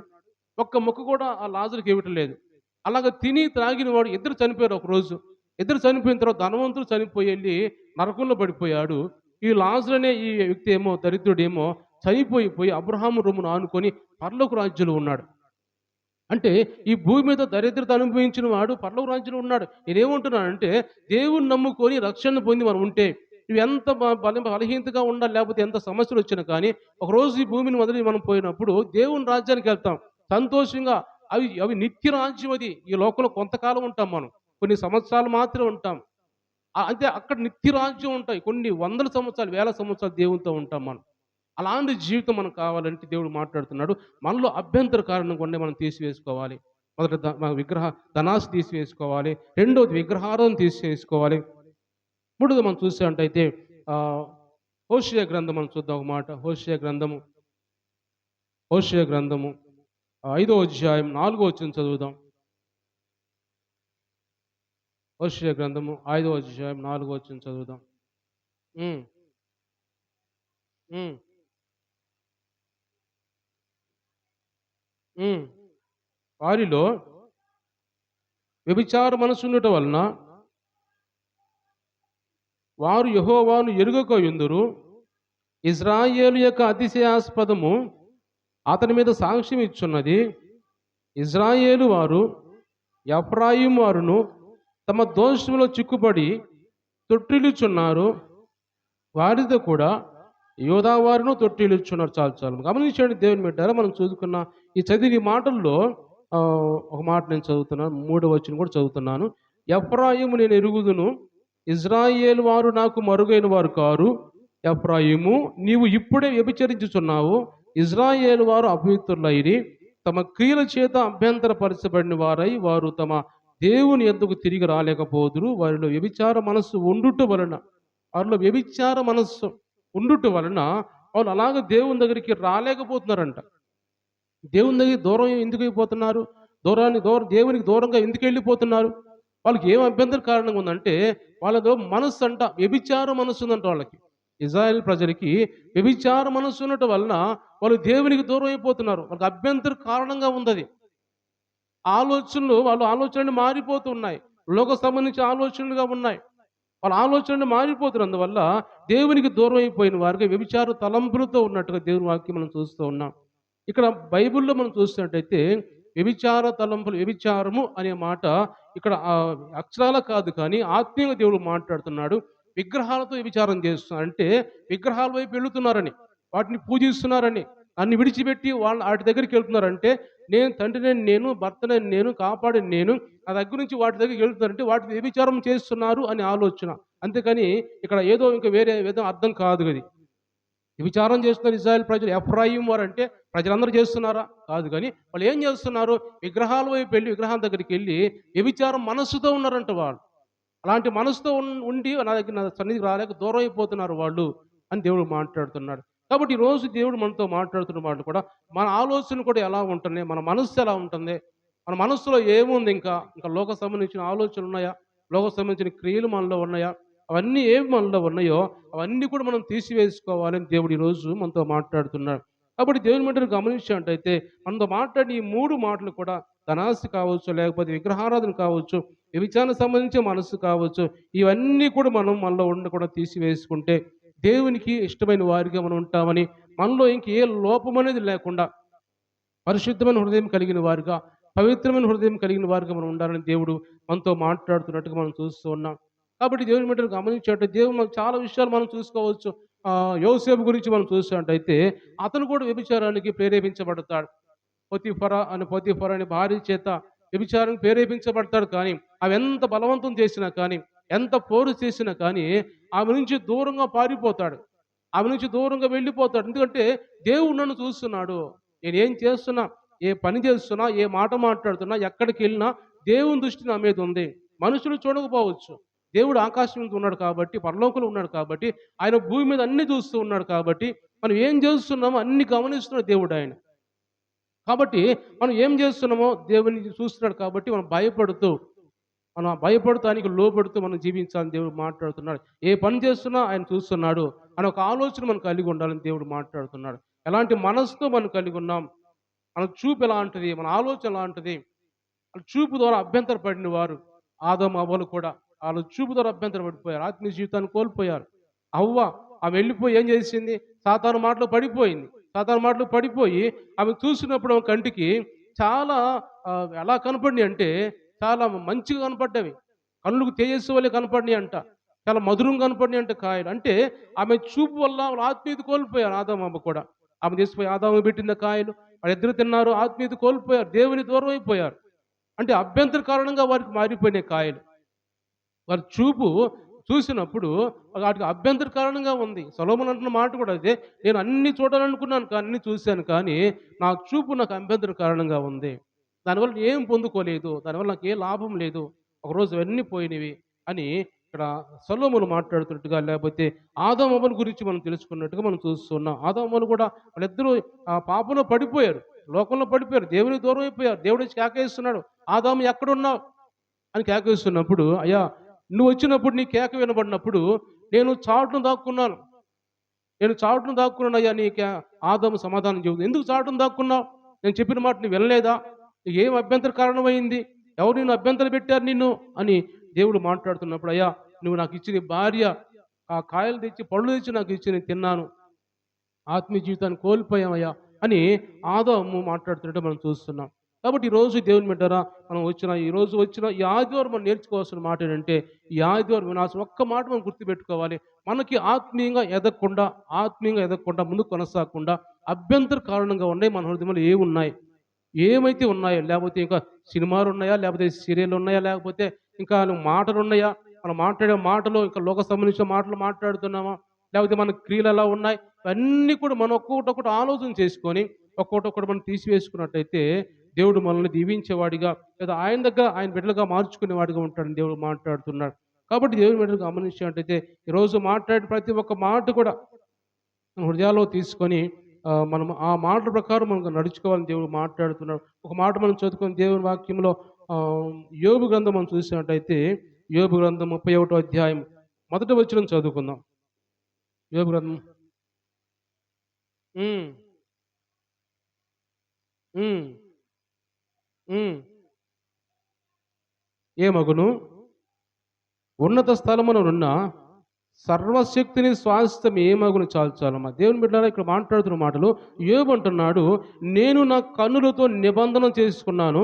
ఒక్క ముక్క కూడా ఆ లాజరుకి ఇవ్వటం లేదు. అలాగ తిని త్రాగిన వాడు ఇద్దరు చనిపోయారు ఒకరోజు. ఇద్దరు చనిపోయిన తర్వాత ధనవంతుడు చనిపోయి వెళ్ళి నరకంలో పడిపోయాడు. ఈ లాజరు అనే ఈ వ్యక్తి ఏమో, దరిద్రుడేమో చనిపోయి అబ్రహాము రొమ్మును ఆనుకొని పరలోక రాజ్యంలో ఉన్నాడు. అంటే ఈ భూమి మీద దరిద్రత అనుభవించిన వాడు పరలోక రాజ్యంలో ఉన్నాడు. నేనేమంటున్నానంటే, దేవుణ్ణి నమ్ముకొని రక్షణ పొంది మనం ఉంటే, నువ్వు ఎంత బలహీనతగా ఉండాలి, లేకపోతే ఎంత సమస్యలు వచ్చినా కానీ, ఒకరోజు ఈ భూమిని వదిలి మనం పోయినప్పుడు దేవుని రాజ్యానికి వెళ్తాం సంతోషంగా. అవి అవి నిత్య రాజ్యం. అది ఈ లోకంలో కొంతకాలం ఉంటాం మనం, కొన్ని సంవత్సరాలు మాత్రమే ఉంటాం. అంటే అక్కడ నిత్య రాజ్యం ఉంటాయి. కొన్ని వందల సంవత్సరాలు, వేల సంవత్సరాలు దేవునితో ఉంటాం మనం. అలాంటి జీవితం మనకు కావాలంటే దేవుడు మాట్లాడుతున్నాడు. మనలో అభ్యంతర కారణం కొన్ని మనం తీసివేసుకోవాలి. మొదట మన ధనాశ తీసివేసుకోవాలి. రెండోది విగ్రహారాధన తీసివేసుకోవాలి. మూడోది మనం చూసినట్టయితే హోషేయ గ్రంథం మనం చూద్దాం ఒక మాట. హోషేయ గ్రంథము 5వ అధ్యాయం 4వ వచనం చదువుదాం. హోషేయ గ్రంథము 5వ అధ్యాయం 4వ వచనం చదువుదాం. వారిలో వ్యభిచార మనసుండుట వలన వారు యెహోవాను ఎరుగకయుందురు. ఇజ్రాయేలు యొక్క అతిశయాస్పదము అతని మీద సాక్ష్యం ఇచ్చున్నది. ఇజ్రాయేలు వారు ఎఫ్రాయిము వారును తమ దోషంలో చిక్కుపడి తొట్టిల్లుచున్నారు. వారితో కూడా యోధా వారును తొట్టిల్లుచున్నారు. చాలు గమనించండి దేవుని బిడ్డలారా, మనం చదువుకున్న ఈ చదివి మాటల్లో ఒక మాట నేను చదువుతున్నాను. 3వ వచనం కూడా చదువుతున్నాను. ఎఫ్రాయిము నేను ఎరుగుదును, ఇజ్రాయేలు వారు నాకు మరుగైన వారు కారు. ఎఫ్రాయిము, నీవు ఇప్పుడే వ్యభిచరించుచున్నావు. ఇజ్రాయేలు వారు అపవిత్రులైరి తమ క్రియల చేత అభ్యంతరపరచబడిన వారై వారు తమ దేవుని యొద్దకు తిరిగి రాలేకపోదురు. వారిలో వ్యభిచార మనస్సు ఉండుట వలన వాళ్ళు అలాగ దేవుని దగ్గరికి రాలేకపోతున్నారంట. దేవుని దగ్గర దూరం ఎందుకు అయిపోతున్నారు? దేవునికి దూరంగా ఎందుకు వెళ్ళిపోతున్నారు? వాళ్ళకి ఏం అభ్యంతర కారణంగా ఉందంటే, వాళ్ళతో మనస్సు అంట వ్యభిచార మనస్సు ఉందంట వాళ్ళకి. ఇజ్రాయెల్ ప్రజలకి వ్యభిచార మనస్సు ఉండటం వలన వాళ్ళు దేవునికి దూరం అయిపోతున్నారు. వాళ్ళకి అభ్యంతర కారణంగా ఉంది. వాళ్ళ ఆలోచనలు మారిపోతున్నాయి. లోక సంబంధించిన ఆలోచనలుగా ఉన్నాయి. వాళ్ళ ఆలోచనలు మారిపోతున్నారు. అందువల్ల దేవునికి దూరం అయిపోయిన వారికి వ్యభిచార తలంపులతో ఉన్నట్టుగా దేవుని వాక్యం మనం చూస్తూ ఉన్నాం. ఇక్కడ బైబిల్‌లో మనం చూసినట్టయితే వ్యభిచార తలంపులు, వ్యభిచారము అనే మాట ఇక్కడ అక్షరాల కాదు కానీ ఆత్మీయంగా దేవుడు మాట్లాడుతున్నాడు. విగ్రహాలతో వ్యభిచారం చేస్తున్నారు. అంటే విగ్రహాల వైపు వెళుతున్నారని, వాటిని పూజిస్తున్నారని, నన్ను విడిచిపెట్టి వాళ్ళు ఆటి దగ్గరికి వెళ్తున్నారంటే, నేను తండ్రినని నేను, భర్తనని నేను, కాపాడిన నేను, నా దగ్గర నుంచి వాటి దగ్గరికి వెళ్తున్నారంటే వాటిని వ్యభిచారం చేస్తున్నారు అని ఆలోచన. అంతేకాని ఇక్కడ ఏదో ఇంకా వేరే ఏదో అర్థం కాదు అది. వ్యభిచారం చేస్తున్నారు ఇశ్రాయేల్ ప్రజలు. ఎఫ్రాయిం వారంటే ప్రజలందరూ చేస్తున్నారా? కాదు గానీ, వాళ్ళు ఏం చేస్తున్నారు? విగ్రహాల వైపు వెళ్లి, విగ్రహాల దగ్గరికి వెళ్లి వ్యభిచారం మనస్సుతో ఉన్నారంట వాళ్ళు. అలాంటి మనసుతో ఉండి నా సన్నిధికి రాలేక దూరం అయిపోతున్నారు వాళ్ళు అని దేవుడు మాట్లాడుతున్నాడు. కాబట్టి ఈరోజు దేవుడు మనతో మాట్లాడుతున్న మాటలు కూడా మన ఆలోచన కూడా ఎలా ఉంటుంది? మన మనస్సు ఎలా ఉంటుంది? మన మనస్సులో ఏముంది ఇంకా లోక సంబంధించిన ఆలోచనలు ఉన్నాయా? లోక సంబంధించిన క్రియలు మనలో ఉన్నాయా? అవన్నీ ఏవి మనలో ఉన్నాయో అవన్నీ కూడా మనం తీసివేసుకోవాలని దేవుడు ఈరోజు మనతో మాట్లాడుతున్నాడు. కాబట్టి దేవుని మాటలు గమనించినట్టయితే మనతో మాట్లాడిన ఈ 3 మాటలు కూడా ధనాశ కావచ్చు, లేకపోతే విగ్రహారాధన కావచ్చు, వ్యభిచారానికి సంబంధించిన మనస్సు కావచ్చు, ఇవన్నీ కూడా మనం మనలో ఉండకుండా తీసివేసుకుంటే దేవునికి ఇష్టమైన వారిగా మనం ఉంటామని, మనలో ఇంక ఏ లోపం అనేది లేకుండా పరిశుద్ధమైన హృదయం కలిగిన వారుగా, పవిత్రమైన హృదయం కలిగిన వారుగా మనం ఉండాలని దేవుడు మనతో మాట్లాడుతున్నట్టుగా మనం చూస్తూ ఉన్నాం. కాబట్టి దేవుని బిడ్డలు గమనించేటట్టు దేవుడు మనకు చాలా విషయాలు మనం చూసుకోవచ్చు. యోసేపు గురించి మనం చూసినట్టయితే అతను కూడా వ్యభిచారానికి ప్రేరేపించబడతాడు. పొతీఫర అనే భార్య చేత వ్యభిచారానికి ప్రేరేపించబడతాడు. కానీ అవి ఎంత బలవంతం చేసినా కానీ, ఎంత పోరు చేసినా కానీ ఆమె నుంచి దూరంగా పారిపోతాడు. ఆమె నుంచి దూరంగా వెళ్ళిపోతాడు. ఎందుకంటే దేవుడు నన్ను చూస్తున్నాడు. నేనేం చేస్తున్నా, ఏ పని చేస్తున్నా, ఏ మాట మాట్లాడుతున్నా, ఎక్కడికెళ్ళినా దేవుని దృష్టి నా మీద ఉంది. మనుషులు చూడకపోవచ్చు. దేవుడు ఆకాశం మీద ఉన్నాడు కాబట్టి, పరలోకంలో ఉన్నాడు కాబట్టి, ఆయన భూమి మీద అన్నీ చూస్తూ ఉన్నాడు కాబట్టి, మనం ఏం చేస్తున్నామో అన్నీ గమనిస్తున్నాడు దేవుడు ఆయన. కాబట్టి మనం ఏం చేస్తున్నామో దేవుని చూస్తున్నాడు కాబట్టి మనం భయపడుతూ ఆయనకి లోబడుతూ మనం జీవించాలని దేవుడు మాట్లాడుతున్నాడు. ఏ పని చేస్తున్నా ఆయన చూస్తున్నాడు అని ఒక ఆలోచన మనం కలిగి ఉండాలని దేవుడు మాట్లాడుతున్నాడు. ఎలాంటి మనసుతో మనం కలిగి ఉన్నాం, మన చూపు ఎలాంటిది, మన ఆలోచన ఎలాంటిది. చూపు ద్వారా అభ్యంతర పడిన వారు ఆదాము అవ్వలు కూడా వాళ్ళు చూపు ద్వారా అభ్యంతర పడిపోయారు, ఆత్మీయ జీవితాన్ని కోల్పోయారు. అవ్వ ఆమె వెళ్ళిపోయి ఏం చేసింది? సాతాను మాటలో పడిపోయింది. సాతాను మాటలో పడిపోయి ఆమె చూసినప్పుడు ఆమె కంటికి చాలా ఎలా కనపడినాయి అంటే చాలా మంచిగా కనపడ్డవి. కళ్ళకు తేజస్సు వల్లే కనపడినాయి అంట. చాలా మధురంగా కనపడినాయి అంట కాయలు. అంటే ఆమె చూపు వల్ల వాళ్ళ ఆత్మీయత కోల్పోయారు ఆదాము అమ్మ కూడా. ఆమె తీసిపోయి ఆదాము పెట్టిన కాయలు వాళ్ళిద్దరు తిన్నారు, ఆత్మీయత కోల్పోయారు, దేవుని దూరం అయిపోయారు. అంటే అభ్యంతర కారణంగా వారికి మారిపోయినాయి కాయలు. వారి చూపు చూసినప్పుడు వాటికి అభ్యంతర కారణంగా ఉంది. సొలొమోను అంటున్న మాట కూడా అదే. నేను అన్ని చూడాలనుకున్నాను కానీ అన్ని చూశాను కానీ నా చూపు నాకు అభ్యంతర కారణంగా ఉంది. దానివల్ల ఏం పొందుకోలేదు. దానివల్ల నాకు ఏ లాభం లేదు. ఒకరోజు అవన్నీ పోయినవి అని ఇక్కడ సొలొమోను మాట్లాడుతున్నట్టుగా, లేకపోతే ఆదాము అవ్వల గురించి మనం తెలుసుకున్నట్టుగా మనం చూస్తున్నాం. ఆదాము అవ్వలు కూడా వాళ్ళిద్దరూ పాపంలో పడిపోయారు. లోకంలో పడిపోయారు. దేవునికి దూరం అయిపోయారు. దేవుడు వచ్చి కేకేస్తున్నాడు. ఆదాము ఎక్కడున్నావు అని కేకేస్తున్నప్పుడు, అయ్యా నువ్వు వచ్చినప్పుడు నీ కేక వినబడినప్పుడు నేను చాటును దాక్కున్నాను. నేను చాటును దాక్కున్నాను అయ్యా. ఆదాము సమాధానం చెబుతుంది. ఎందుకు చాటును దాక్కున్నావు? నేను చెప్పిన మాట నువ్వు వినలేదా? నీకేం అభ్యంతర కారణమైంది? ఎవరు నిన్ను అభ్యంతరం పెట్టారు నిన్ను అని దేవుడు మాట్లాడుతున్నప్పుడు, అయ్యా నువ్వు నాకు ఇచ్చిన భార్య ఆ కాయలు తెచ్చి పళ్ళు తెచ్చి నాకు ఇచ్చి నేను తిన్నాను, ఆత్మీయ జీవితాన్ని కోల్పోయామయ్యా అని ఆదాము మాట్లాడుతున్నట్టు మనం చూస్తున్నాం. కాబట్టి ఈరోజు దేవుని బిడ్డరా మనం ఈరోజు వచ్చిన ఈ ఆదివారం మనం నేర్చుకోవాల్సిన మాట ఏంటంటే, ఈ ఆదివారం వినాల్సిన ఒక్క మాట మనం గుర్తుపెట్టుకోవాలి. మనకి ఆత్మీయంగా ఎదగకుండా ముందుకు కొనసాగకుండా అభ్యంతర కారణంగా ఉన్నాయి మన హృదయంలో ఏమున్నాయి, ఏమైతే ఉన్నాయో, లేకపోతే ఇంకా సినిమాలు ఉన్నాయా, లేకపోతే సీరియల్ ఉన్నాయా, లేకపోతే ఇంకా మాటలు ఉన్నాయా, మనం మాట్లాడే మాటలు ఇంకా లోక సంబంధించిన మాటలు మాట్లాడుతున్నామా, లేకపోతే మన క్రియలు ఎలా ఉన్నాయి, ఇవన్నీ కూడా మనం ఒక్కొక్కటి ఆలోచన చేసుకొని ఒక్కొక్కటి మనం తీసివేసుకున్నట్టయితే దేవుడు మనల్ని దీవించేవాడిగా, లేదా ఆయన దగ్గర ఆయన బిడ్డలుగా మార్చుకునేవాడిగా ఉంటాడని దేవుడు మాట్లాడుతున్నాడు. కాబట్టి దేవుని బిడ్డలు గమనించినట్టయితే ఈరోజు మాట్లాడే ప్రతి ఒక్క మాట కూడా మన హృదయాల్లో తీసుకొని మనం ఆ మాటల ప్రకారం మనం నడుచుకోవాలని దేవుడు మాట్లాడుతున్నాడు. ఒక మాట మనం చదువుకొని దేవుని వాక్యంలో యోబు గ్రంథం మనం చూసినట్టయితే యోబు గ్రంథం 31వ అధ్యాయం మొదటి వచనం చదువుకుందాం. యోబు గ్రంథం హ్మ్. హ్మ్. హ్మ్. ఏమగును? ఉన్నత స్థలమునున్న సర్వశక్తిని స్వాస్థ్యం ఏమగును చాలమ్మా. దేవుని బిడ్డలారా, ఇక్కడ మాట్లాడుతున్న మాటలు యోబు అంటున్నాడు, నేను నా కన్నులతో నిబంధన చేసుకున్నాను,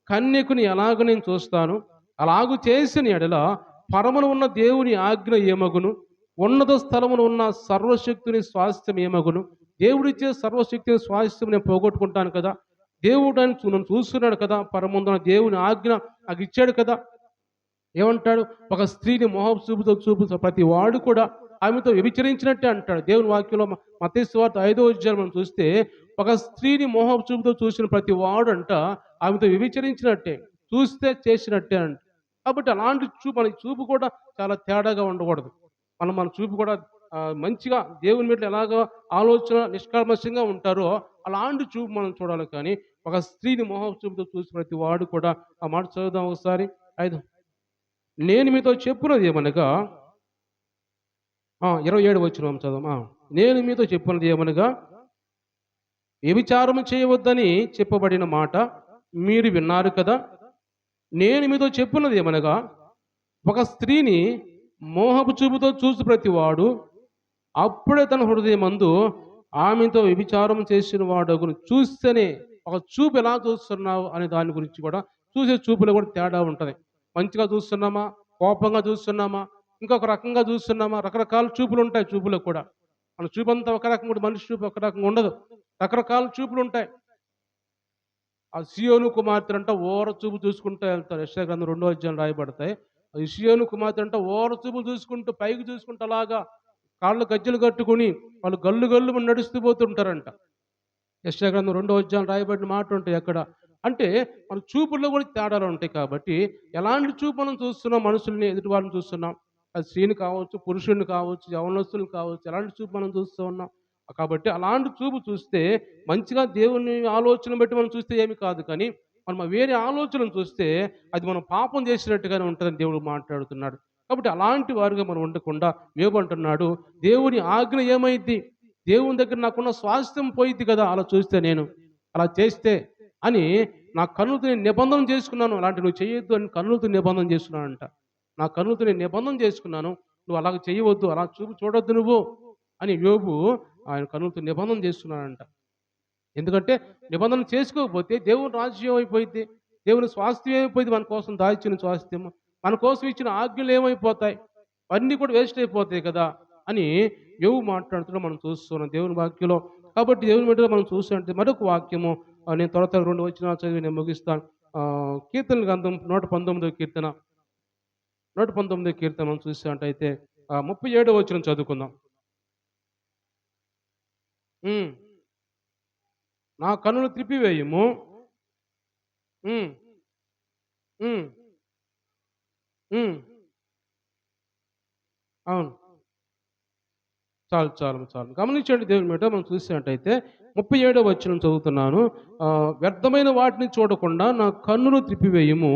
కన్యకుని ఎలాగ నేను చూస్తాను, అలాగూ చేసిన ఎడల పరమున ఉన్న దేవుని ఆజ్ఞ ఏమగును, ఉన్నత స్థలమును ఉన్న సర్వశక్తిని స్వాస్థ్యం ఏమగును. దేవుడిచ్చే సర్వశక్తిని స్వాస్థ్యం నేను పోగొట్టుకుంటాను కదా, దేవుడు నన్ను చూస్తున్నాడు కదా, పరముందున దేవుని ఆజ్ఞ నాకు ఇచ్చాడు కదా. ఏమంటాడు, ఒక స్త్రీని మోహపు చూపుతో ప్రతి వాడు కూడా ఆమెతో వ్యభిచరించినట్టే అంటాడు దేవుని వాక్యంలో. మత్తయి సువార్త 5వ అధ్యాయం మనం చూస్తే, ఒక స్త్రీని మోహపు చూపుతో చూసిన ప్రతి వాడు అంట ఆమెతో వ్యభిచరించినట్టే, చూస్తే చేసినట్టే అంట. కాబట్టి అలాంటి మన చూపు కూడా చాలా తేడాగా ఉండకూడదు. మన చూపు కూడా మంచిగా దేవుని మీద ఎలాగో ఆలోచన నిష్కల్మషంగా ఉంటారో అలాంటి చూపు మనం చూడాలి. కానీ ఒక స్త్రీని మోహపు చూపుతో చూసి ప్రతి వాడు కూడా, ఆ మాట చదువుదాం ఒకసారి. 5 నేను మీతో చెప్పున్నది ఏమనగా, 27 వచనం చదువు. నేను మీతో చెప్పున్నది ఏమనగా, వ్యభిచారం చేయవద్దని చెప్పబడిన మాట మీరు విన్నారు కదా. నేను మీతో చెప్పున్నది ఏమనగా, ఒక స్త్రీని మోహపు చూపుతో చూసి ప్రతివాడు అప్పుడే తన హృదయమందు ఆమెతో వ్యభిచారం చేసిన వాడు చూస్తేనే, ఒక చూపు ఎలా చూస్తున్నావు అనే దాని గురించి కూడా, చూసే చూపులో కూడా తేడా ఉంటుంది. మంచిగా చూస్తున్నామా, కోపంగా చూస్తున్నామా, ఇంకొక రకంగా చూస్తున్నామా, రకరకాల చూపులు ఉంటాయి. చూపులో కూడా మన చూపు అంతా ఒక రకంగా ఉంటుంది, మనిషి చూపు ఒక రకంగా ఉండదు, రకరకాల చూపులు ఉంటాయి. ఆ సియోను కుమార్తె అంట ఓర చూపు చూసుకుంటూ వెళ్తారు. యెషయా గ్రంథం 2వ అధ్యాయం రాయబడతాయి. సియోను కుమార్తె అంట ఓర చూపులు చూసుకుంటూ పైకి చూసుకుంటూ అలాగా కాళ్ళు గజ్జలు కట్టుకుని వాళ్ళు గల్లు గల్లు నడుస్తూ పోతుంటారంట. యెషయా గ్రంథం 2వ అధ్యాయం రాయబడిన మాట ఉంటాయి అక్కడ. అంటే మన చూపుల్లో కూడా తేడాలు ఉంటాయి. కాబట్టి ఎలాంటి చూపు మనం చూస్తున్నాం, మనుషుల్ని ఎదుటి వాళ్ళని చూస్తున్నాం, అది స్త్రీని కావచ్చు, పురుషుడిని కావచ్చు, యవనస్తులు కావచ్చు, ఎలాంటి చూపు మనం చూస్తూ ఉన్నాం. కాబట్టి అలాంటి చూపు చూస్తే మంచిగా దేవుని ఆలోచన బట్టి మనం చూస్తే ఏమి కాదు. కానీ మనం వేరే ఆలోచనను చూస్తే అది మనం పాపం చేసినట్టుగానే ఉంటుందని దేవుడు మాట్లాడుతున్నాడు. కాబట్టి అలాంటి వారుగా మనం ఉండకుండా యోబు అంటున్నాడు, దేవుని ఆజ్ఞ ఏమైద్ది, దేవుని దగ్గర నాకున్న స్వాస్థ్యం పోయిద్ది కదా అలా చూస్తే, నేను అలా చేస్తే అని నా కన్నులతో నేను నిబంధన చేసుకున్నాను. అలాంటి నువ్వు చేయొద్దు అని కన్నులతో నిబంధన చేసుకున్నానంట. నా కన్నులతో నేను నిబంధన చేసుకున్నాను, నువ్వు అలాగ చేయవద్దు, అలా చూపు చూడొద్దు నువ్వు అని యోబు ఆయన కన్నులతో నిబంధన చేస్తున్నాడంట. ఎందుకంటే నిబంధన చేసుకోకపోతే దేవుని రాజ్యం అయిపోయింది, దేవుని స్వాస్థ్యం ఏమైపోయింది, మన కోసం దాచిన స్వాస్థ్యం, మన కోసం ఇచ్చిన ఆజ్ఞలు ఏమైపోతాయి, అన్నీ కూడా వేస్ట్ అయిపోతాయి కదా అని యోబు మాట్లాడుతున్నా మనం చూస్తున్నాం దేవుని వాక్యంలో. కాబట్టి దేవుని మీద మనం చూస్తుంటే మరొక వాక్యము, నేను త్వర 2 వచనాలు చదివి నేను ముగిస్తాను. కీర్తన గ్రంథం 119వ కీర్తన, 119వ కీర్తన మనం చూసినట్టయితే 37వ వచనం చదువుకుందాం. నా కన్నులు త్రిప్పివేయము. అవును, చాలు చాలు చాలు. గమనించండి దేవుని మీద మనం చూసినట్టయితే 37వ వచనం చదువుతున్నాను. వ్యర్థమైన వాటిని చూడకుండా నా కన్నులు త్రిప్పివేయము,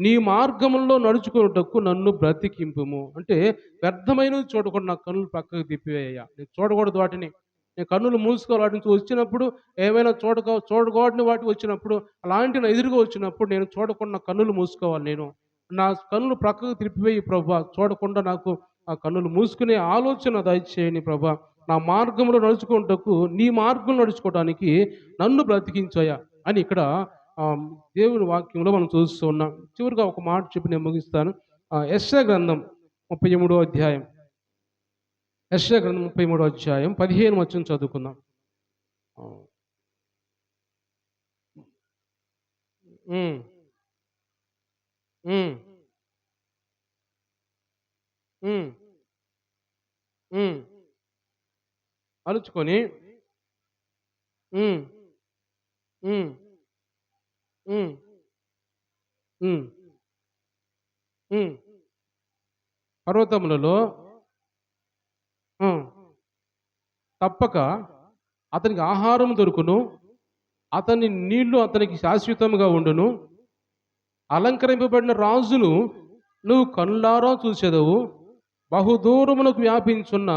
నీ మార్గంలో నడుచుకున్నటకు నన్ను బ్రతికింపుము. అంటే వ్యర్థమైనవి చూడకుండా నా కన్నులు పక్కకు తిప్పివేయ, నేను చూడకూడదు వాటిని, నేను కన్నులు మూసుకోవాలి. వాటిని వచ్చినప్పుడు ఏమైనా చూడకూడని వాటి వచ్చినప్పుడు, అలాంటి నా ఎదురుగా వచ్చినప్పుడు నేను చూడకుండా కన్నులు మూసుకోవాలి. నేను నా కన్నులు ప్రక్కకు త్రిప్పివేయి ప్రభా, చూడకుండా నాకు ఆ కన్నులు మూసుకునే ఆలోచన దయచేయని ప్రభా, నా మార్గంలో నడుచుకుంటకు నీ మార్గం నడుచుకోవడానికి నన్ను బ్రతికించాయా అని ఇక్కడ దేవుని వాక్యంలో మనం చూస్తూ ఉన్నాం. చివరిగా ఒక మాట చెప్పి నేను ముగిస్తాను. యెషయా గ్రంథం 33వ అధ్యాయం, యెషయా గ్రంథం 33వ అధ్యాయం 15వ వచనం చదువుకుందాం. అలుచుకొని పర్వతములలో తప్పక అతనికి ఆహారం దొరుకును, అతని నీళ్లు అతనికి శాశ్వతంగా ఉండును, అలంకరింపబడిన రాజును నువ్వు కళ్ళారా చూసేదవు, బహుదూరమునకు వ్యాపించున్న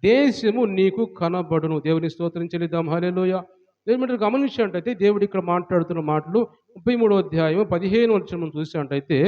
దేశము నీకు కనబడును. దేవుని స్తోత్రం చెల్లిద్దాం. హల్లెలూయా. దేవుడు గమనించినట్టయితే దేవుడు ఇక్కడ మాట్లాడుతున్న మాటలు 33వ అధ్యాయం 15వ వచనం చూసినట్టయితే,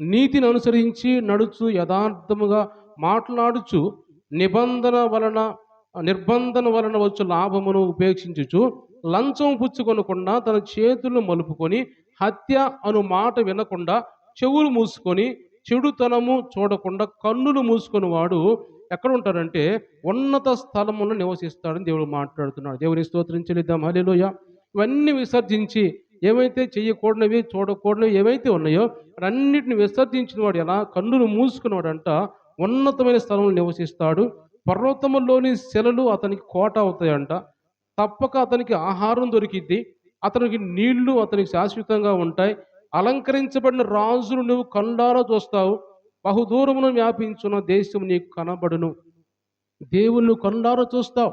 నీతిని అనుసరించి నడుచు యథార్థముగా మాట్లాడుచు నిబంధన వలన నిర్బంధన వలన వచ్చు లాభమును ఉపేక్షించుచు లంచం పుచ్చుకొనకుండా తన చేతులను మలుపుకొని హత్య అను మాట వినకుండా చెవులు మూసుకొని చెడుతనము చూడకుండా కన్నులు మూసుకొని వాడు ఎక్కడ ఉంటాడంటే ఉన్నత స్థలములను నివసిస్తాడని దేవుడు మాట్లాడుతున్నాడు. దేవుని స్తోత్రం చెల్లిద్దాం. హల్లెలూయా. ఇవన్నీ విసర్జించి ఏవైతే చేయకూడనివి చూడకూడనివి ఏవైతే ఉన్నాయో అన్నిటిని విసర్జించిన వాడు ఎలా కన్నులు మూసుకున్నవాడంట ఉన్నతమైన స్థలంలో నివసిస్తాడు. పర్వతములోని శిలలు అతనికి కోట అవుతాయంట. తప్పక అతనికి ఆహారం దొరికిద్ది. అతనికి నీళ్లు అతనికి శాశ్వతంగా ఉంటాయి. అలంకరించబడిన రాజును నువ్వు కళ్ళారా చూస్తావు. బహుదూరమును వ్యాపించున్న దేశం నీకు కనబడును. దేవుళ్ళు కళ్ళారా చూస్తావు.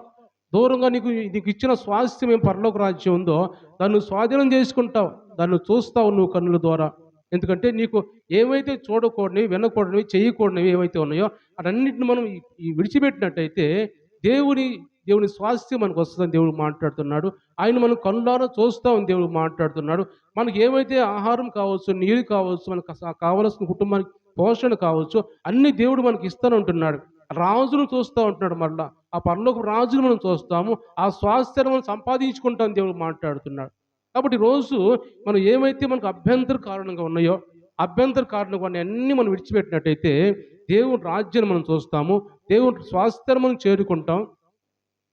దూరంగా నీకు నీకు ఇచ్చిన స్వాస్థ్యం ఏం పరలోక రాజ్యం ఉందో దాన్ని స్వాధీనం చేసుకుంటావు. దాన్ని చూస్తావు నువ్వు కన్నుల ద్వారా. ఎందుకంటే నీకు ఏవైతే చూడకూడనివి వినకూడనివి చేయకూడనివి ఏవైతే ఉన్నాయో అటన్నిటిని మనం ఈ విడిచిపెట్టినట్టయితే దేవుని స్వాస్థ్యం మనకు వస్తుందని దేవుడు మాట్లాడుతున్నాడు. ఆయన మనం కళ్ళారా చూస్తామని దేవుడు మాట్లాడుతున్నాడు. మనకి ఏమైతే ఆహారం కావచ్చు, నీరు కావచ్చు, మనకు కావలసిన కుటుంబానికి పోషణ కావచ్చు, అన్ని దేవుడు మనకి ఇస్తానంటున్నాడు. రాజును చూస్తూ ఉంటున్నాడు. మళ్ళా ఆ పరలోక రాజును మనం చూస్తాము. ఆ స్వాస్థ్యాన్ని మనం సంపాదించుకుంటాం దేవుడు మాట్లాడుతున్నాడు. కాబట్టి రోజు మనం ఏమైతే మనకు అభ్యంతర కారణంగా ఉన్నాయో అభ్యంతర కారణంగా ఉన్న అన్ని మనం విడిచిపెట్టినట్టయితే దేవుని రాజ్యాన్ని మనం చూస్తాము. దేవుని స్వాస్థ్యాన్ని మనం చేరుకుంటాం.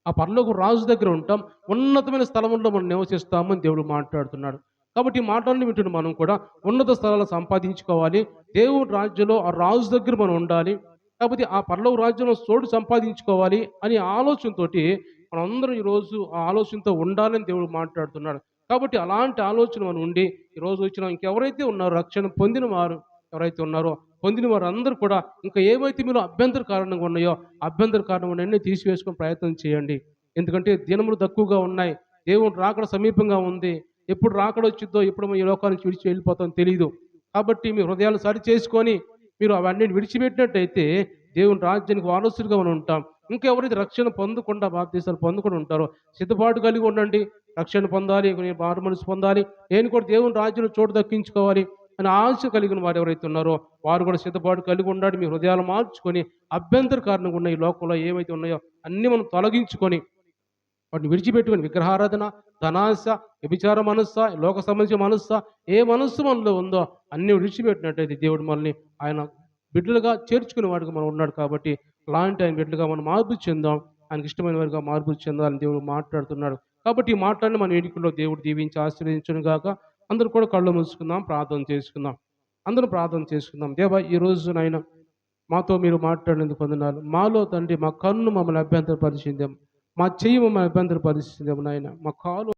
ఆ పరలోక రాజు దగ్గర ఉంటాం. ఉన్నతమైన స్థలంలో మనం నివసిస్తామని దేవుడు మాట్లాడుతున్నాడు. కాబట్టి ఈ మాటలను వింటున్న మనం కూడా ఉన్నత స్థలాలు సంపాదించుకోవాలి. దేవుని రాజ్యంలో ఆ రాజు దగ్గర మనం ఉండాలి. కాబట్టి ఆ పరలోక రాజ్యంలో చోటు సంపాదించుకోవాలి అనే ఆలోచనతోటి మనందరం ఈరోజు ఆ ఆలోచనతో ఉండాలని దేవుడు మాట్లాడుతున్నాడు. కాబట్టి అలాంటి ఆలోచన మనం ఉండి ఈరోజు వచ్చిన ఇంకెవరైతే ఉన్నారో రక్షణ పొందిన వారు ఎవరైతే ఉన్నారో పొందిన వారు అందరూ కూడా ఇంకా ఏవైతే మీరు అభ్యంతర కారణంగా ఉన్నాయో అభ్యంతర కారణంగా అన్నీ తీసివేసుకొని ప్రయత్నం చేయండి. ఎందుకంటే దినములు తక్కువగా ఉన్నాయి. దేవుడు రాకడ సమీపంగా ఉంది. ఎప్పుడు రాకడ వచ్చిద్దో ఎప్పుడు ఈ లోకానికి విడిచి వెళ్ళిపోతాం తెలియదు. కాబట్టి మీ హృదయాలు సరి చేసుకొని మీరు అవన్నీ విడిచిపెట్టినట్టయితే దేవుని రాజ్యానికి వారసులుగా మనం ఉంటాం. ఇంకా ఎవరైతే రక్షణ పొందకుండా బాప్తీసాలు పొందకుండా ఉంటారో సిద్ధపాటు కలిగి ఉండండి. రక్షణ పొందాలి, మారు మనసు పొందాలి, నేను కూడా దేవుని రాజ్యంలో చోటు దక్కించుకోవాలి అని ఆశ కలిగిన వారు ఎవరైతే ఉన్నారో వారు కూడా సిద్ధపాటు కలిగి ఉండాలి. మీ హృదయాలు మార్చుకొని అభ్యంతర కారణంగా ఉన్న ఈ లోకంలో ఏవైతే ఉన్నాయో అన్నీ మనం తొలగించుకొని వాటిని విడిచిపెట్టుకొని విగ్రహారాధన, ధనాశ, వ్యభిచార మనస్స, లోక సంబంధించిన మనస్స, ఏ మనస్సు మనలో ఉందో అన్నీ విడిచిపెట్టినట్టయితే దేవుడు మనల్ని ఆయన బిడ్డలుగా చేర్చుకునే వాడికి మనం ఉన్నాడు. కాబట్టి అలాంటి ఆయన బిడ్డలుగా మనం మార్పు చెందాం. ఆయనకి ఇష్టమైన వారిగా మార్పు చెందాలని దేవుడు మాట్లాడుతున్నాడు. కాబట్టి ఈ మాటలను మన ఎన్నికల్లో దేవుడు దీవించి ఆశీర్వదించును గాక. అందరూ కూడా కళ్ళు మూసుకుందాం, ప్రార్థన చేసుకుందాం. అందరూ ప్రార్థన చేసుకుందాం. దేవా, ఈ రోజు నాయన మాతో మీరు మాట్లాడినందుకు వందనాలు. మాలో తండ్రి మా కన్ను మమ్మల్ని అభ్యంతరపరిచిందేమో, మా చెయ్యి మమ్మల్ని అభ్యంతరపరిచిందేమో నాయన, మా కాలు